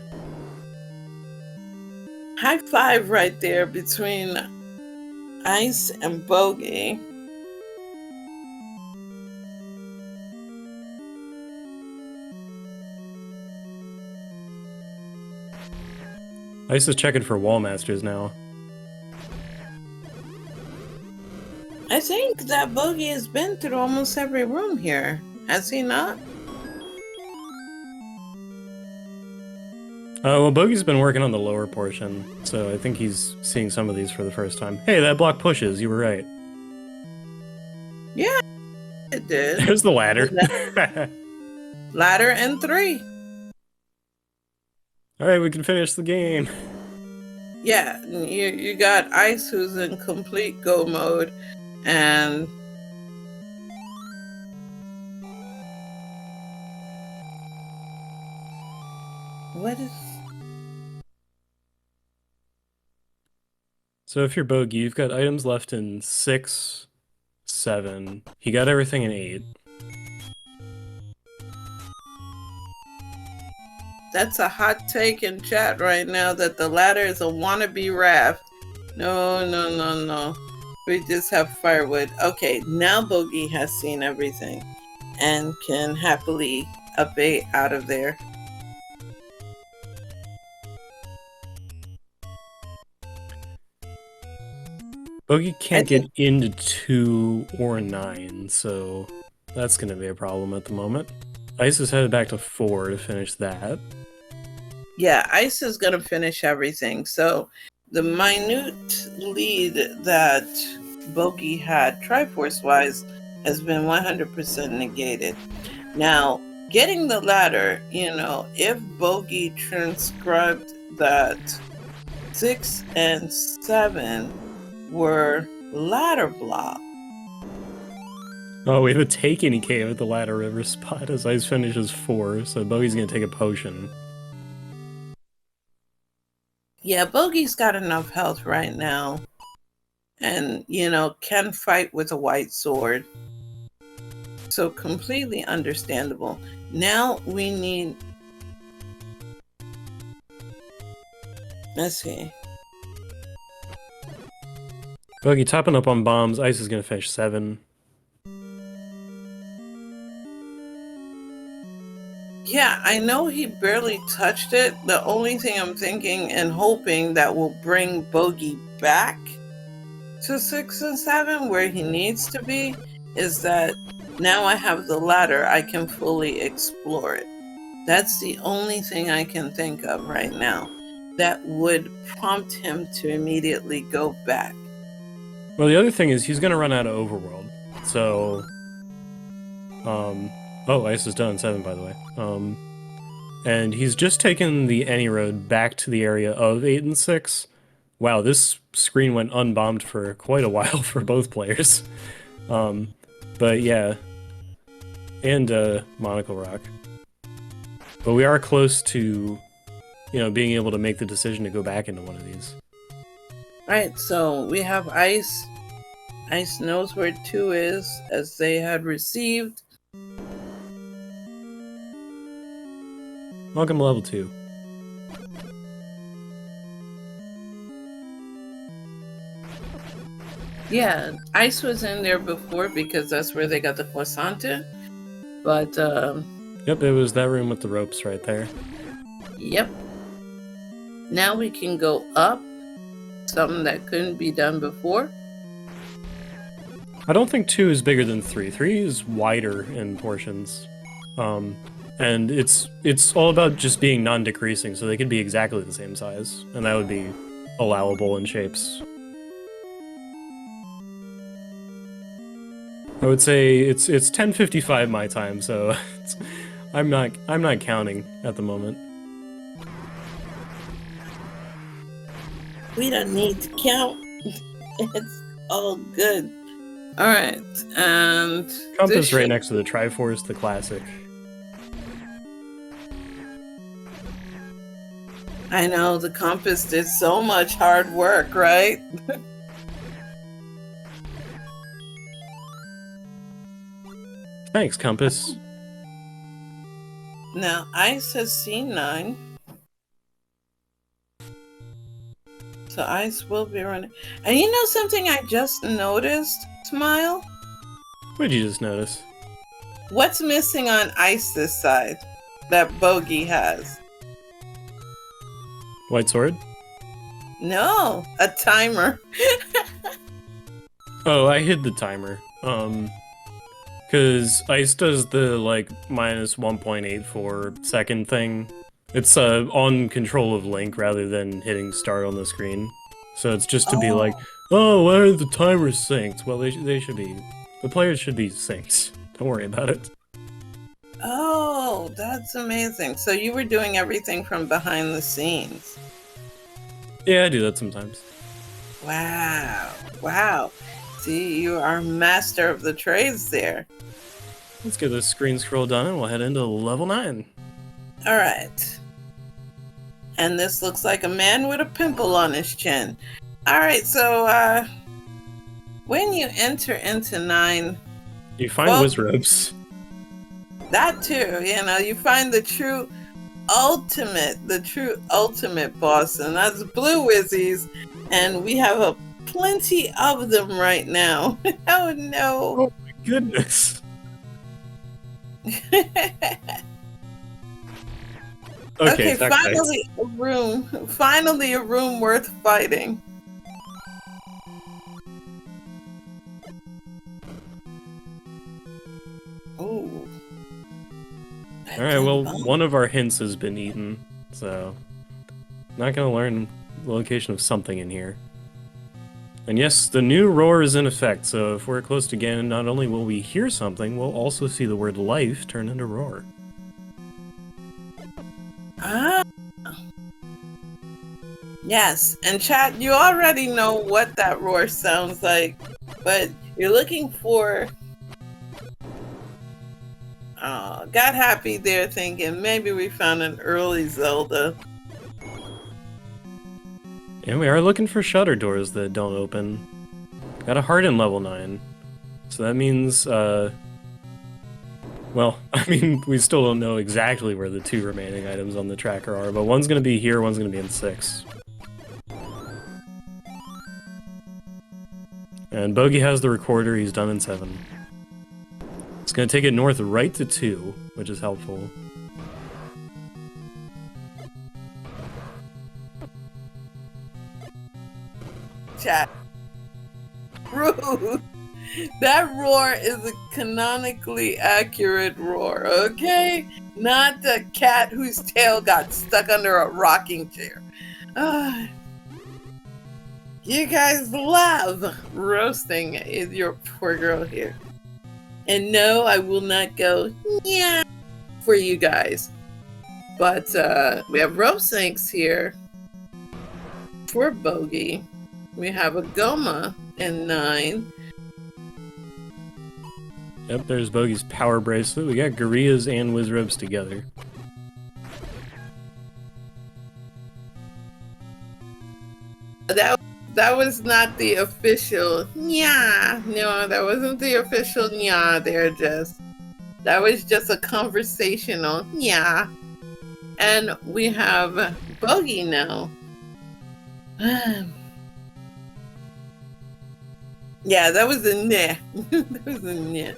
high five right there between Ice and Bogie. Ice is checking for wall masters now. I think that Bogie has been through almost every room here. Has he not? Well, Bogey's been working on the lower portion, so I think he's seeing some of these for the first time. Hey, that block pushes, you were right. Yeah, it did. There's the ladder. Ladder and 3. Alright, we can finish the game. Yeah, you got Ice who's in complete go mode, and what is... So if you're Bogey, you've got items left in 6, 7. He got everything in 8. That's a hot take in chat right now that the ladder is a wannabe raft. No, no, no, no. We just have firewood. Okay, now Bogie has seen everything and can happily abate out of there. Bogey can't get into 2 or 9, so that's going to be a problem at the moment. Ice is headed back to 4 to finish that. Yeah, Ice is going to finish everything. So the minute lead that Bogie had Triforce-wise has been 100% negated. Now, getting the ladder, you know, if Bogie transcribed that 6 and 7 were ladder block. Oh, we have a take any cave at the Ladder River spot as Ice finishes 4, so Bogey's going to take a potion. Yeah, Bogey's got enough health right now. And, you know, can fight with a white sword. So completely understandable. Now we need... Let's see. Bogey topping up on bombs. Ice is going to finish 7. Yeah, I know he barely touched it. The only thing I'm thinking and hoping that will bring Bogie back to 6 and 7 where he needs to be is that now I have the ladder, I can fully explore it. That's the only thing I can think of right now that would prompt him to immediately go back. Well, the other thing is he's going to run out of overworld. So, oh, Ice is done 7, by the way. And he's just taken the any road back to the area of 8 and 6. Wow, this screen went unbombed for quite a while for both players. But yeah, and Monocle Rock. But we are close to, you know, being able to make the decision to go back into one of these. Right, so we have Ice. Ice knows where 2 is, as they had received. Welcome to level 2. Yeah, ice was in there before because that's where they got the croissante. But, Yep, it was that room with the ropes right there. yep. Now we can go up. Something that couldn't be done before. I don't think 2 is bigger than 3. 3 is wider in portions. And it's all about just being non-decreasing, so they could be exactly the same size, and that would be allowable in shapes. I would say it's 10:55 my time, so I'm not counting at the moment. We don't need to count. It's all good. All right, and Compass right next to the Triforce, the classic. I know the compass did so much hard work, right? Thanks, Compass. Now, Ice has seen 9. So Ice will be running. And you know something I just noticed, Smile? What did you just notice? What's missing on Ice this side that Bogie has? White sword? No, a timer. Oh, I hid the timer. Because Ice does the, like, minus 1.84 second thing. It's on control of Link rather than hitting start on the screen. So it's just to be like, oh, why are the timers synced? Well, they should be. The players should be synced. Don't worry about it. Oh, that's amazing. So you were doing everything from behind the scenes. Yeah, I do that sometimes. Wow. Wow. See, you are master of the trades there. Let's get this screen scroll done and we'll head into level 9. All right. And this looks like a man with a pimple on his chin. All right, so when you enter into 9, you find Wizrobes. That too, you know, you find the true ultimate boss, and that's Blue Wizzies, and we have plenty of them right now. Oh no! Oh my goodness! Okay, finally a room worth fighting. Ooh. Alright, well, one of our hints has been eaten, so not gonna learn the location of something in here. And yes, the new roar is in effect, so if we're close to Ganon, not only will we hear something, we'll also see the word life turn into roar. Ah. Yes, and chat, you already know what that roar sounds like, but you're looking for... Oh, got happy there thinking maybe we found an early Zelda. And we are looking for shutter doors that don't open. Got a heart in level 9. So that means, well, I mean, we still don't know exactly where the 2 remaining items on the tracker are, but one's gonna be here, one's gonna be in 6. And Bogie has the recorder, he's done in 7. It's gonna take it north right to 2, which is helpful. Chat. Rude. That roar is a canonically accurate roar, okay? Not the cat whose tail got stuck under a rocking chair. You guys love roasting your poor girl here. And no, I will not go, yeah, for you guys. But we have rope sinks here for Bogie. We have a Goma in 9. Yep, there's Bogie's power bracelet. We got Gorillas and Wizrobes together. That was not the official nya. No, that wasn't the official nya there, Jess. That was just a conversational nya. And we have Bogie now. Yeah, that was a nah. That was a nah.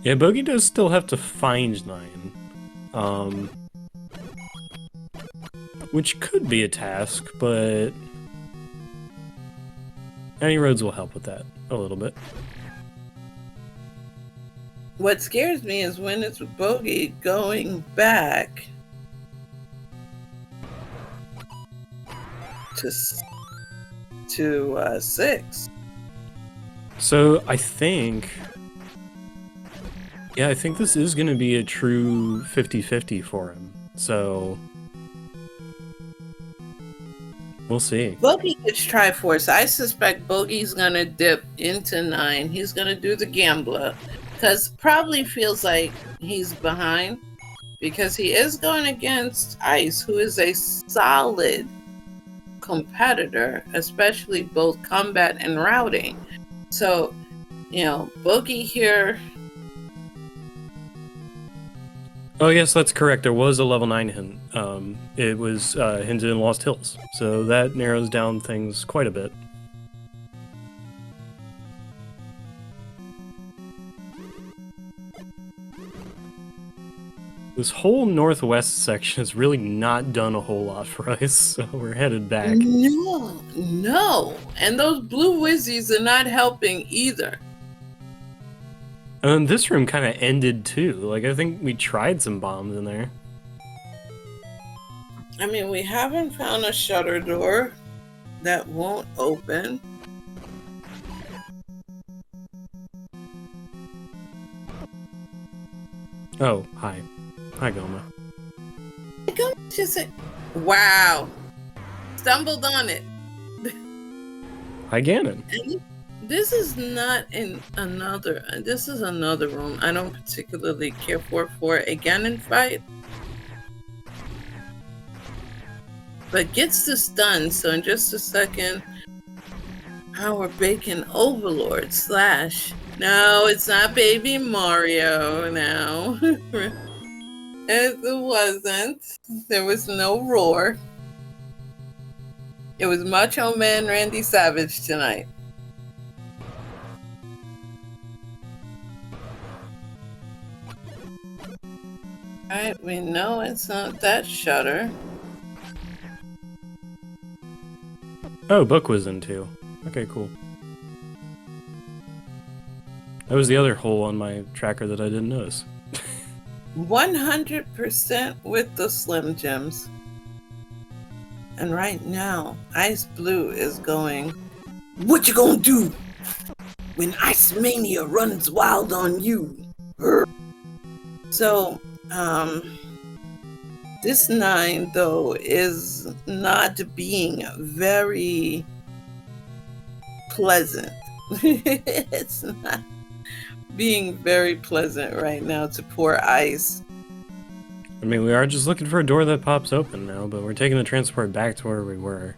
Yeah, Bogie does still have to find 9. Which could be a task, but any roads will help with that a little bit. What scares me is when it's Bogie going back to 6. So I think, yeah, I think this is going to be a true 50-50 for him. So we'll see. Bogie gets Triforce. I suspect Bogie's gonna dip into 9. He's gonna do the gambler because probably feels like he's behind because he is going against Ice, who is a solid competitor, especially both combat and routing. So, Bogie here. Oh yes, that's correct. There was a level 9 hint. It was hinted in Lost Hills, so that narrows down things quite a bit. This whole northwest section has really not done a whole lot for us, so we're headed back. No. And those blue whizzies are not helping either. And this room kind of ended too. Like, I think we tried some bombs in there. I mean, we haven't found a shutter door that won't open. Oh, hi. Hi, Goma. Goma's just like, wow. Stumbled on it. Hi, Ganon. This is not this is another room I don't particularly care for a Ganon fight. But gets the stun, so in just a second, our Bacon Overlord / no, it's not Baby Mario now. It wasn't. There was no roar. It was Macho Man Randy Savage tonight. Alright, we know it's not that shutter. Oh, Book was in too. Okay, cool. That was the other hole on my tracker that I didn't notice. 100% with the Slim Jims. And right now, Iceblue is going, what you gonna do when Ice Mania runs wild on you? So, this 9, though, is not being very pleasant. It's not being very pleasant right now to poor Ice. I mean, we are just looking for a door that pops open now, but we're taking the transport back to where we were.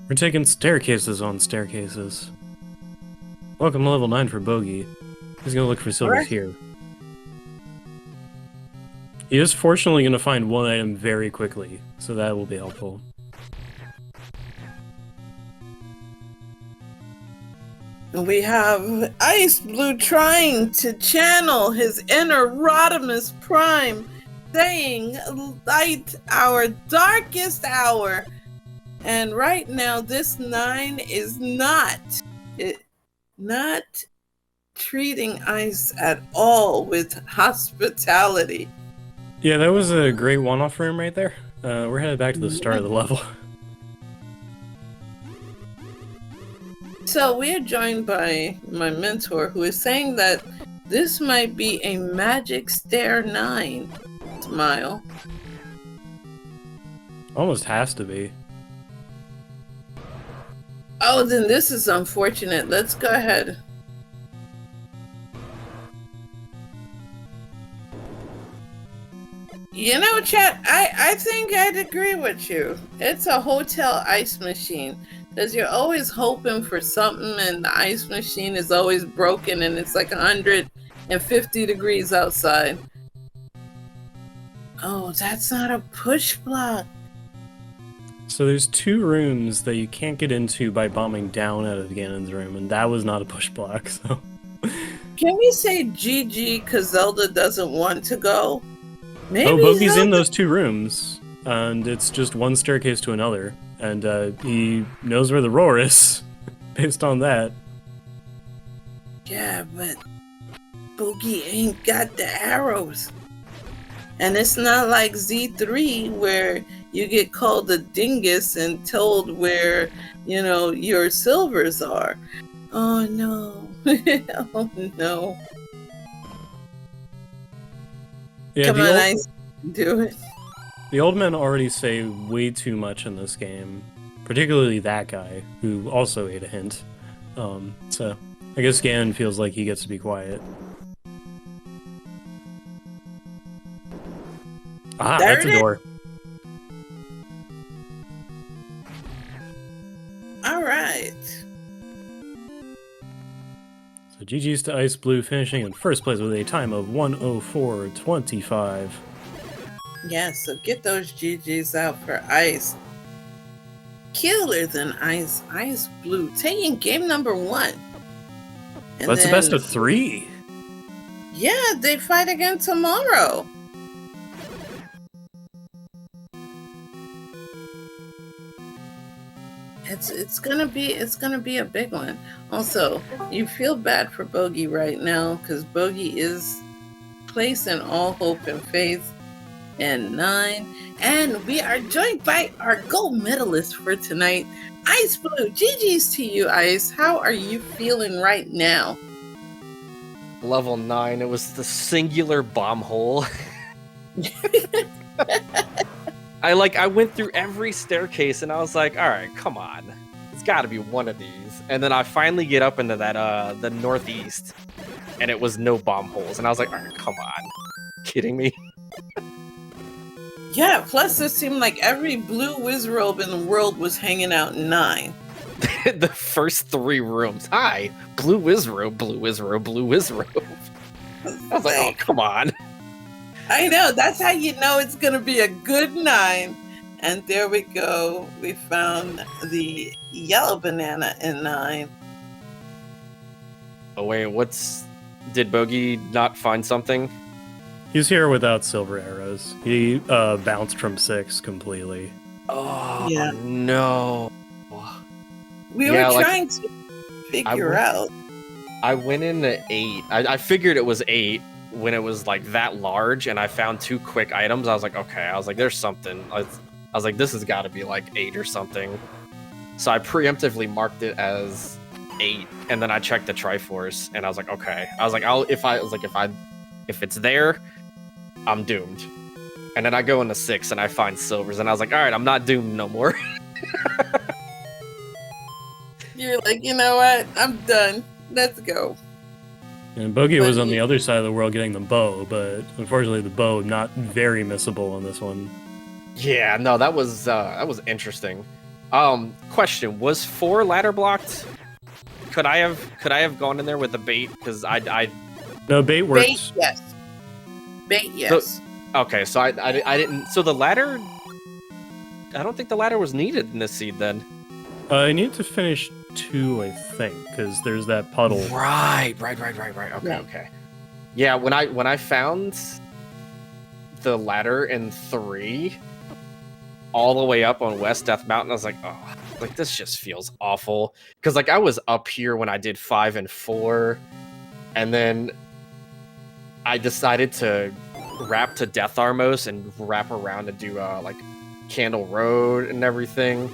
We're taking staircases on staircases. Welcome to level 9 for Bogie. He's gonna look for silvers here. He is fortunately gonna find one item very quickly, so that will be helpful. We have Iceblue trying to channel his inner Rodimus Prime, saying, light our darkest hour. And right now, this 9 is not treating Ice at all with hospitality. Yeah, that was a great one-off room right there. We're headed back to the start of the level. So we are joined by my mentor, who is saying that this might be a Magic Stair 9. Smile. Almost has to be. Oh, then this is unfortunate. Let's go ahead. You know, chat, I think I'd agree with you. It's a hotel ice machine. Because you're always hoping for something, and the ice machine is always broken, and it's like 150 degrees outside. Oh, that's not a push block. So there's 2 rooms that you can't get into by bombing down out of Ganon's room, and that was not a push block, so... Can we say GG because Zelda doesn't want to go? Maybe Oh, Bogey's Zelda... in those 2 rooms, and it's just one staircase to another, and he knows where the roar is, based on that. Yeah, but Bogie ain't got the arrows. And it's not like Z3 where you get called a dingus and told where, you know, your silvers are. Oh no. Oh no. Yeah, Come on, Ice. Do it. The old men already say way too much in this game, particularly that guy, who also ate a hint. So I guess Ganon feels like he gets to be quiet. Ah, There that's a it is. door. All right. So GG's to Iceblue, finishing in first place with a time of 1:04.25. Yeah, so get those GGs out for Ice. Killer than Ice. Iceblue taking game number 1. And That's then, the best of 3. Yeah, they fight again tomorrow. It's gonna be a big one. Also, you feel bad for Bogie right now because Bogie is placing all hope and faith in 9, and we are joined by our gold medalist for tonight, Iceblue. GG's to you, Ice. How are you feeling right now? Level 9. It was the singular bomb hole. I went through every staircase and I was like, all right, come on. It's got to be one of these. And then I finally get up into that, the northeast, and it was no bomb holes. And I was like, all right, come on. Kidding me? Yeah, plus it seemed like every blue wizrobe in the world was hanging out in 9. The first 3 rooms. Hi, blue wizrobe, blue wizrobe, blue wizrobe. I was like, oh, come on. I know, that's how you know it's gonna be a good 9. And there we go. We found the yellow banana in 9. Oh wait, did Bogie not find something? He's here without silver arrows. He bounced from 6 completely. Oh, Yeah. No. We were trying to figure out. I went into 8. I figured it was 8 when it was like that large, and I found 2 quick items. I was like, okay. I was like, there's something. I was like, this has got to be like 8 or something. So I preemptively marked it as 8, and then I checked the Triforce, and I was like, okay. I was like, if it's there, I'm doomed. And then I go into 6 and I find silvers, and I was like, all right, I'm not doomed no more. You're like, you know what? I'm done. Let's go. And Bogie was on the other side of the world getting the bow, but unfortunately the bow not very missable on this one. Yeah, no, that was interesting. Question: was 4 ladder blocked? Could I have gone in there with the bait? Because No, bait works. Bait, yes. Bait, yes. Okay, so I didn't. So the ladder, I don't think the ladder was needed in this seed then. I need to finish 2, I think, because there's that puddle. Right. Okay. Yeah, when I found the ladder in 3, all the way up on West Death Mountain, I was like, oh, like this just feels awful. Because like I was up here when I did 5 and 4, and then I decided to wrap to Death Armos and wrap around and do like Candle Road and everything.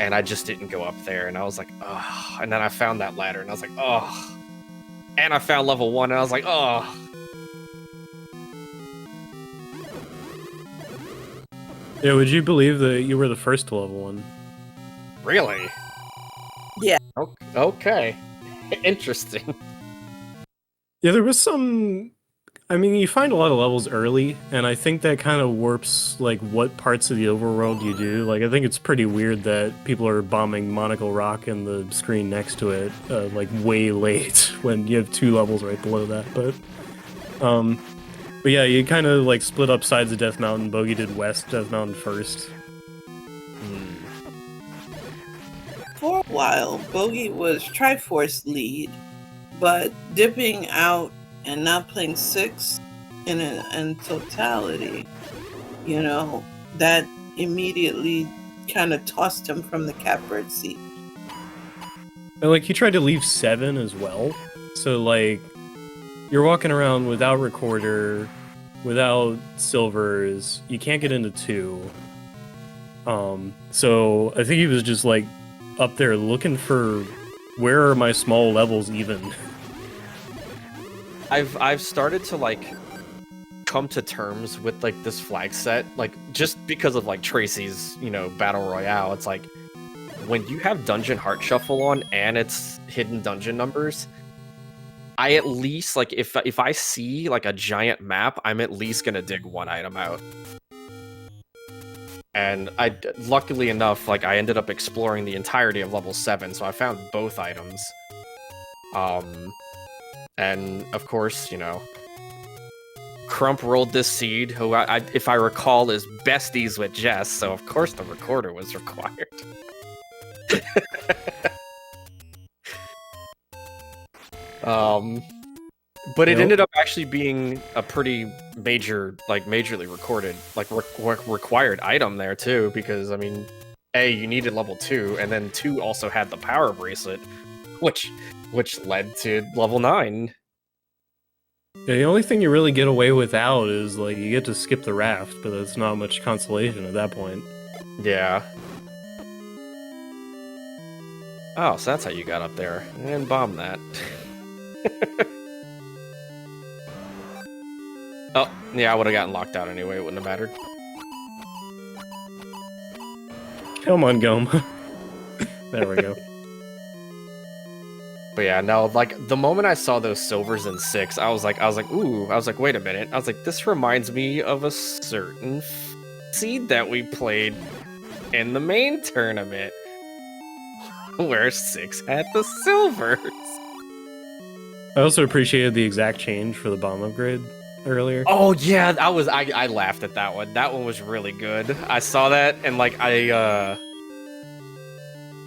And I just didn't go up there, and I was like, oh. And then I found that ladder, and I was like, oh. And I found level 1, and I was like, oh. Yeah, would you believe that you were the first to level 1? Really? Yeah. Okay. Interesting. Yeah, there was some I mean, you find a lot of levels early, and I think that kind of warps like what parts of the overworld you do. Like, I think it's pretty weird that people are bombing Monaco Rock and the screen next to it, like way late when you have 2 levels right below that. But yeah, you kind of like split up sides of Death Mountain. Bogie did West Death Mountain first. For a while, Bogie was Triforce lead, but dipping out and not playing 6 in totality, you know, that immediately kind of tossed him from the catbird seat. And like he tried to leave 7 as well. So like you're walking around without recorder, without silvers, you can't get into 2. So I think he was just like up there looking for where are my small levels even. I've started to like come to terms with like this flag set, like just because of like Tracy's, you know, battle royale. It's like when you have Dungeon Heart Shuffle on and it's hidden dungeon numbers, I at least like if I see like a giant map, I'm at least gonna dig 1 item out. And I luckily enough, like I ended up exploring the entirety of level 7, so I found both items. And of course, you know, Crump rolled this seed, who if I recall, is besties with Jess, so of course the recorder was required. But it ended up actually being a pretty major, like majorly recorded, like required item there too, because I mean, A, you needed level 2, and then 2 also had the power bracelet, which led to level 9. Yeah, the only thing you really get away without is like you get to skip the raft, but that's not much consolation at that point. Yeah. Oh, so that's how you got up there. And bomb that. Oh, yeah, I would have gotten locked out anyway, it wouldn't have mattered. Come on, Goma. There we go. But yeah, no, like the moment I saw those silvers in 6, I was like, ooh, wait a minute. I was like, this reminds me of a certain seed that we played in the main tournament, where 6 had the silvers. I also appreciated the exact change for the bomb upgrade earlier. Oh yeah, I laughed at that one. That one was really good. I saw that and like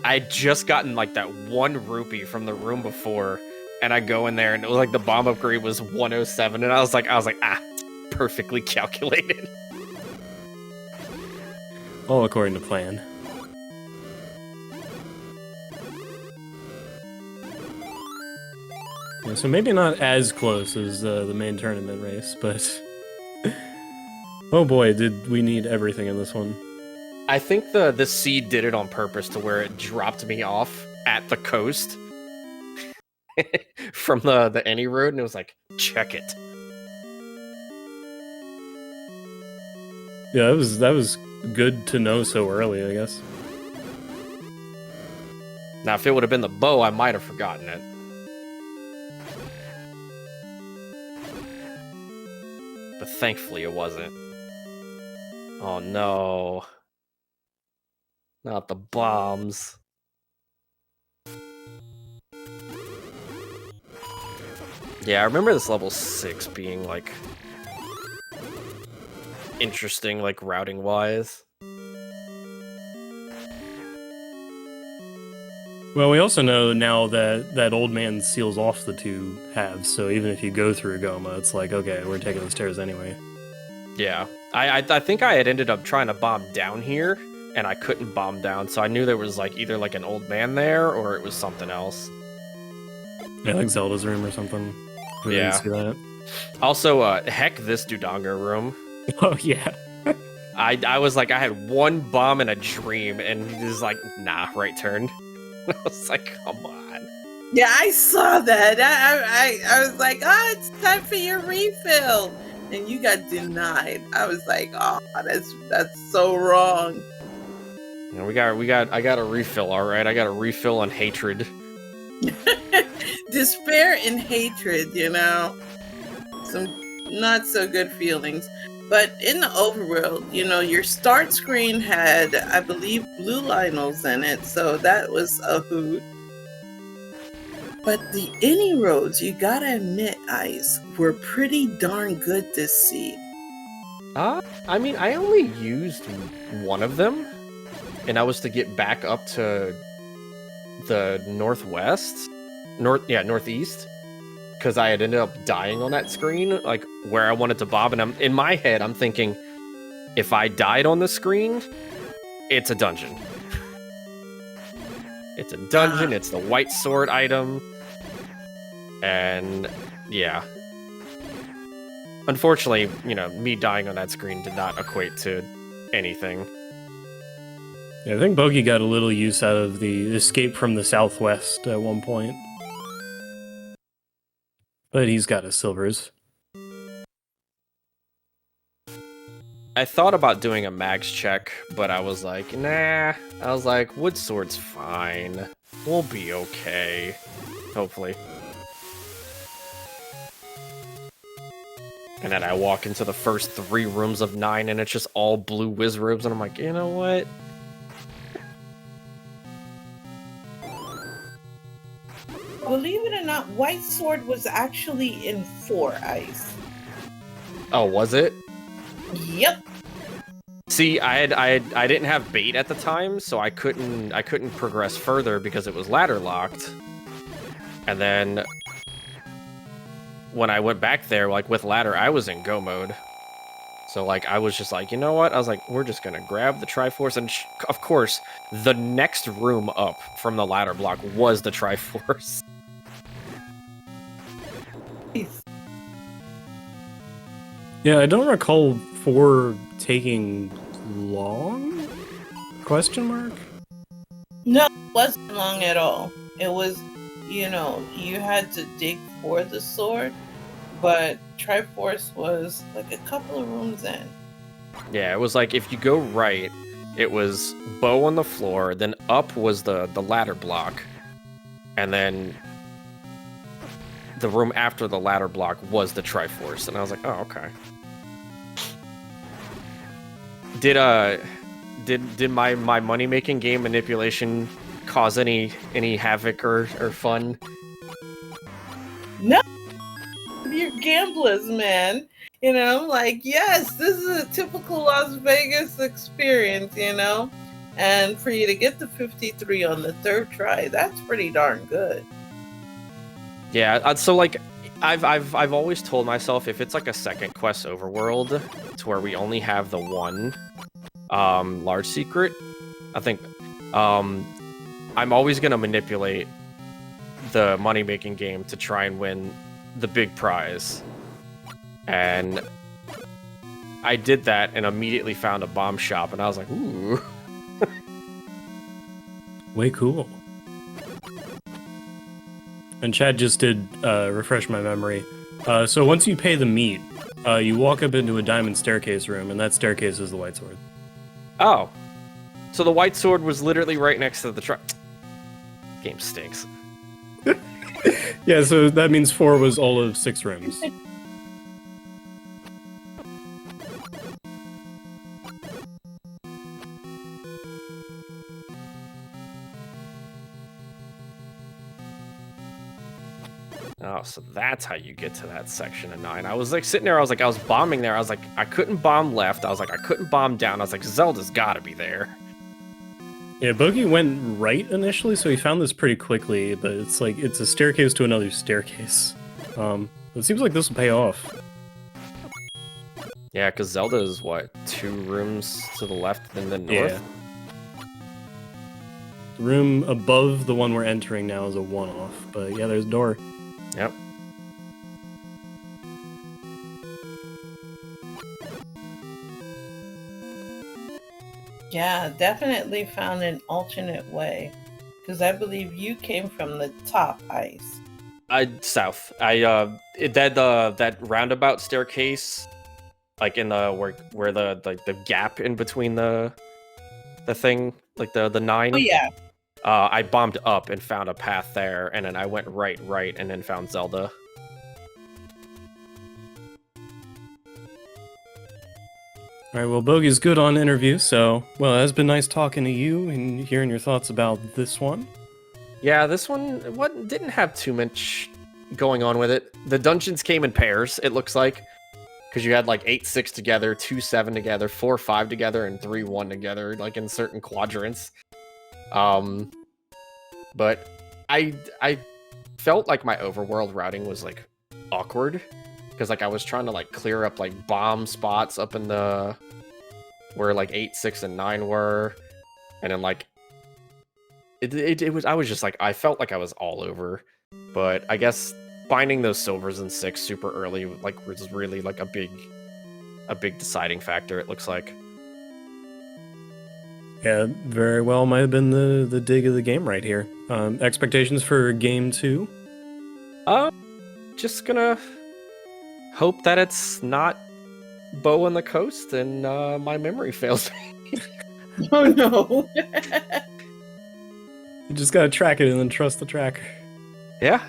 I'd just gotten like that 1 rupee from the room before, and I go in there and it was like the bomb upgrade was 107, and I was like, perfectly calculated. All according to plan. Yeah, so maybe not as close as the main tournament race, but oh boy, did we need everything in this one. I think the seed did it on purpose to where it dropped me off at the coast from the any road, and it was like, check it. Yeah, that was good to know so early, I guess. Now, if it would have been the bow, I might have forgotten it. But thankfully it wasn't. Oh no. Not the bombs. Yeah, I remember this level 6 being, like, interesting, like, routing-wise. Well, we also know now that old man seals off the 2 halves, so even if you go through Goma, it's like, okay, we're taking the stairs anyway. Yeah. I think I had ended up trying to bomb down here, and I couldn't bomb down, so I knew there was like either like an old man there or it was something else. Yeah, like Zelda's room or something. We didn't see that. Also, heck this Dodonga room. Oh yeah. I was like, I had 1 bomb in a dream, and he was like, nah, right turn. I was like, come on. Yeah, I saw that. I was like, oh, it's time for your refill, and you got denied. I was like, oh, that's so wrong. You know, I got a refill, all right. I got a refill on hatred. Despair and hatred, you know. Some not so good feelings. But in the overworld, you know, your start screen had, I believe, blue Lionels in it, so that was a hoot. But the any roads, you gotta admit, Ice, were pretty darn good to see. I mean, I only used one of them, and I was to get back up to the northeast, because I had ended up dying on that screen, like where I wanted to bob, and in my head, I'm thinking, if I died on the screen, it's a dungeon. It's a dungeon. It's the white sword item, and yeah. Unfortunately, you know, me dying on that screen did not equate to anything. Yeah, I think Bogie got a little use out of the escape from the southwest at one point. But he's got his silvers. I thought about doing a max check, but I was like, nah. I was like, wood sword's fine. We'll be okay. Hopefully. And then I walk into the first 3 rooms of 9, and it's just all blue whiz robes, and I'm like, you know what? Believe it or not, White Sword was actually in 4, Ice. Oh, was it? Yep. See, I didn't have bait at the time, so I couldn't progress further because it was ladder locked. And then when I went back there, like with ladder, I was in go mode. So like I was just like, you know what? I was like, we're just gonna grab the Triforce, and of course, the next room up from the ladder block was the Triforce. Yeah, I don't recall 4 taking long? Question mark? No, it wasn't long at all. It was, you know, you had to dig for the sword, but Triforce was like a couple of rooms in. Yeah, it was like if you go right, it was bow on the floor, then up was the ladder block, and then the room after the ladder block was the Triforce, and I was like, oh, okay. Did my money making game manipulation cause any havoc or fun? No, you're gamblers, man. You know, like, yes, this is a typical Las Vegas experience, you know? And for you to get the 53 on the 3rd try, that's pretty darn good. Yeah, so like I've always told myself if it's like a second quest overworld to where we only have the one large secret, I think I'm always gonna manipulate the money making game to try and win the big prize. And I did that and immediately found a bomb shop, and I was like, ooh. Way cool. And Chad just did refresh my memory. So once you pay the meat, you walk up into a diamond staircase room, and that staircase is the white sword. Oh. So the white sword was literally right next to the Game stinks. Yeah, so that means 4 was all of 6 rooms. Oh, so that's how you get to that section of 9. I was like sitting there, I was bombing there. I was like, I couldn't bomb left. I was like, I couldn't bomb down. I was like, Zelda's gotta be there. Yeah, Bogie went right initially, so he found this pretty quickly, but it's like, it's a staircase to another staircase. It seems like this will pay off. Yeah, because Zelda is, what, 2 rooms to the left and the north? Yeah. The room above the one we're entering now is a one-off, but yeah, there's a door. Yep. Yeah, definitely found an alternate way. Because I believe you came from the top, Ice. South. That roundabout staircase, like in the where the gap in between the thing, like the 9. Oh yeah. I bombed up and found a path there, and then I went right, and then found Zelda. All right, well, Bogey's good on interview, so, well, it has been nice talking to you and hearing your thoughts about this one. Yeah, this one didn't have too much going on with it. The dungeons came in pairs, it looks like, because you had like 8-6 together, 2-7 together, 4-5 together, and 3-1 together, like in certain quadrants. But I felt like my overworld routing was like awkward, because like I was trying to like clear up like bomb spots up in the where like 8, 6, and 9 were, and then like it was, I was just like, I felt like I was all over. But I guess finding those silvers in 6 super early like was really like a big deciding factor, it looks like. Yeah, very well might have been the dig of the game right here. Expectations for game 2? Just gonna hope that it's not Bow on the Coast and my memory fails me. Oh no. You just gotta track it and then trust the tracker. Yeah.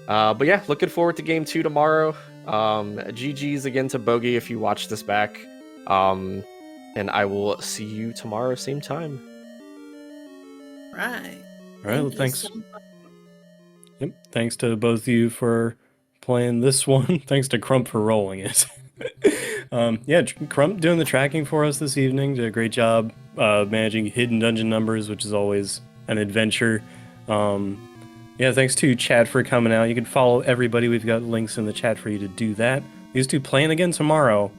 But yeah, looking forward to game 2 tomorrow. GG's again to Bogie if you watch this back. And I will see you tomorrow, same time. Right. All right, well, you thanks. so much. Yep, thanks to both of you for playing this one. Thanks to Crump for rolling it. Yeah, Crump doing the tracking for us this evening. Did a great job managing hidden dungeon numbers, which is always an adventure. Yeah, thanks to Chad for coming out. You can follow everybody. We've got links in the chat for you to do that. These two playing again tomorrow.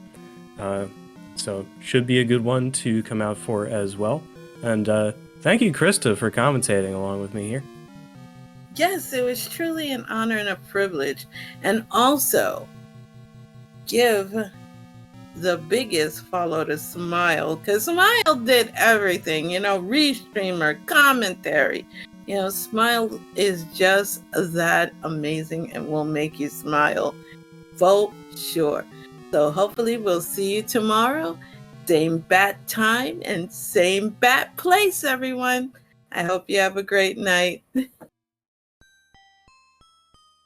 So should be a good one to come out for as well. And thank you, Krista, for commentating along with me here. Yes, it was truly an honor and a privilege. And also, give the biggest follow to Smile, because Smile did everything, restreamer, commentary. Smile is just that amazing and will make you smile. Vote sure. So hopefully we'll see you tomorrow. Same bat time and same bat place, everyone. I hope you have a great night.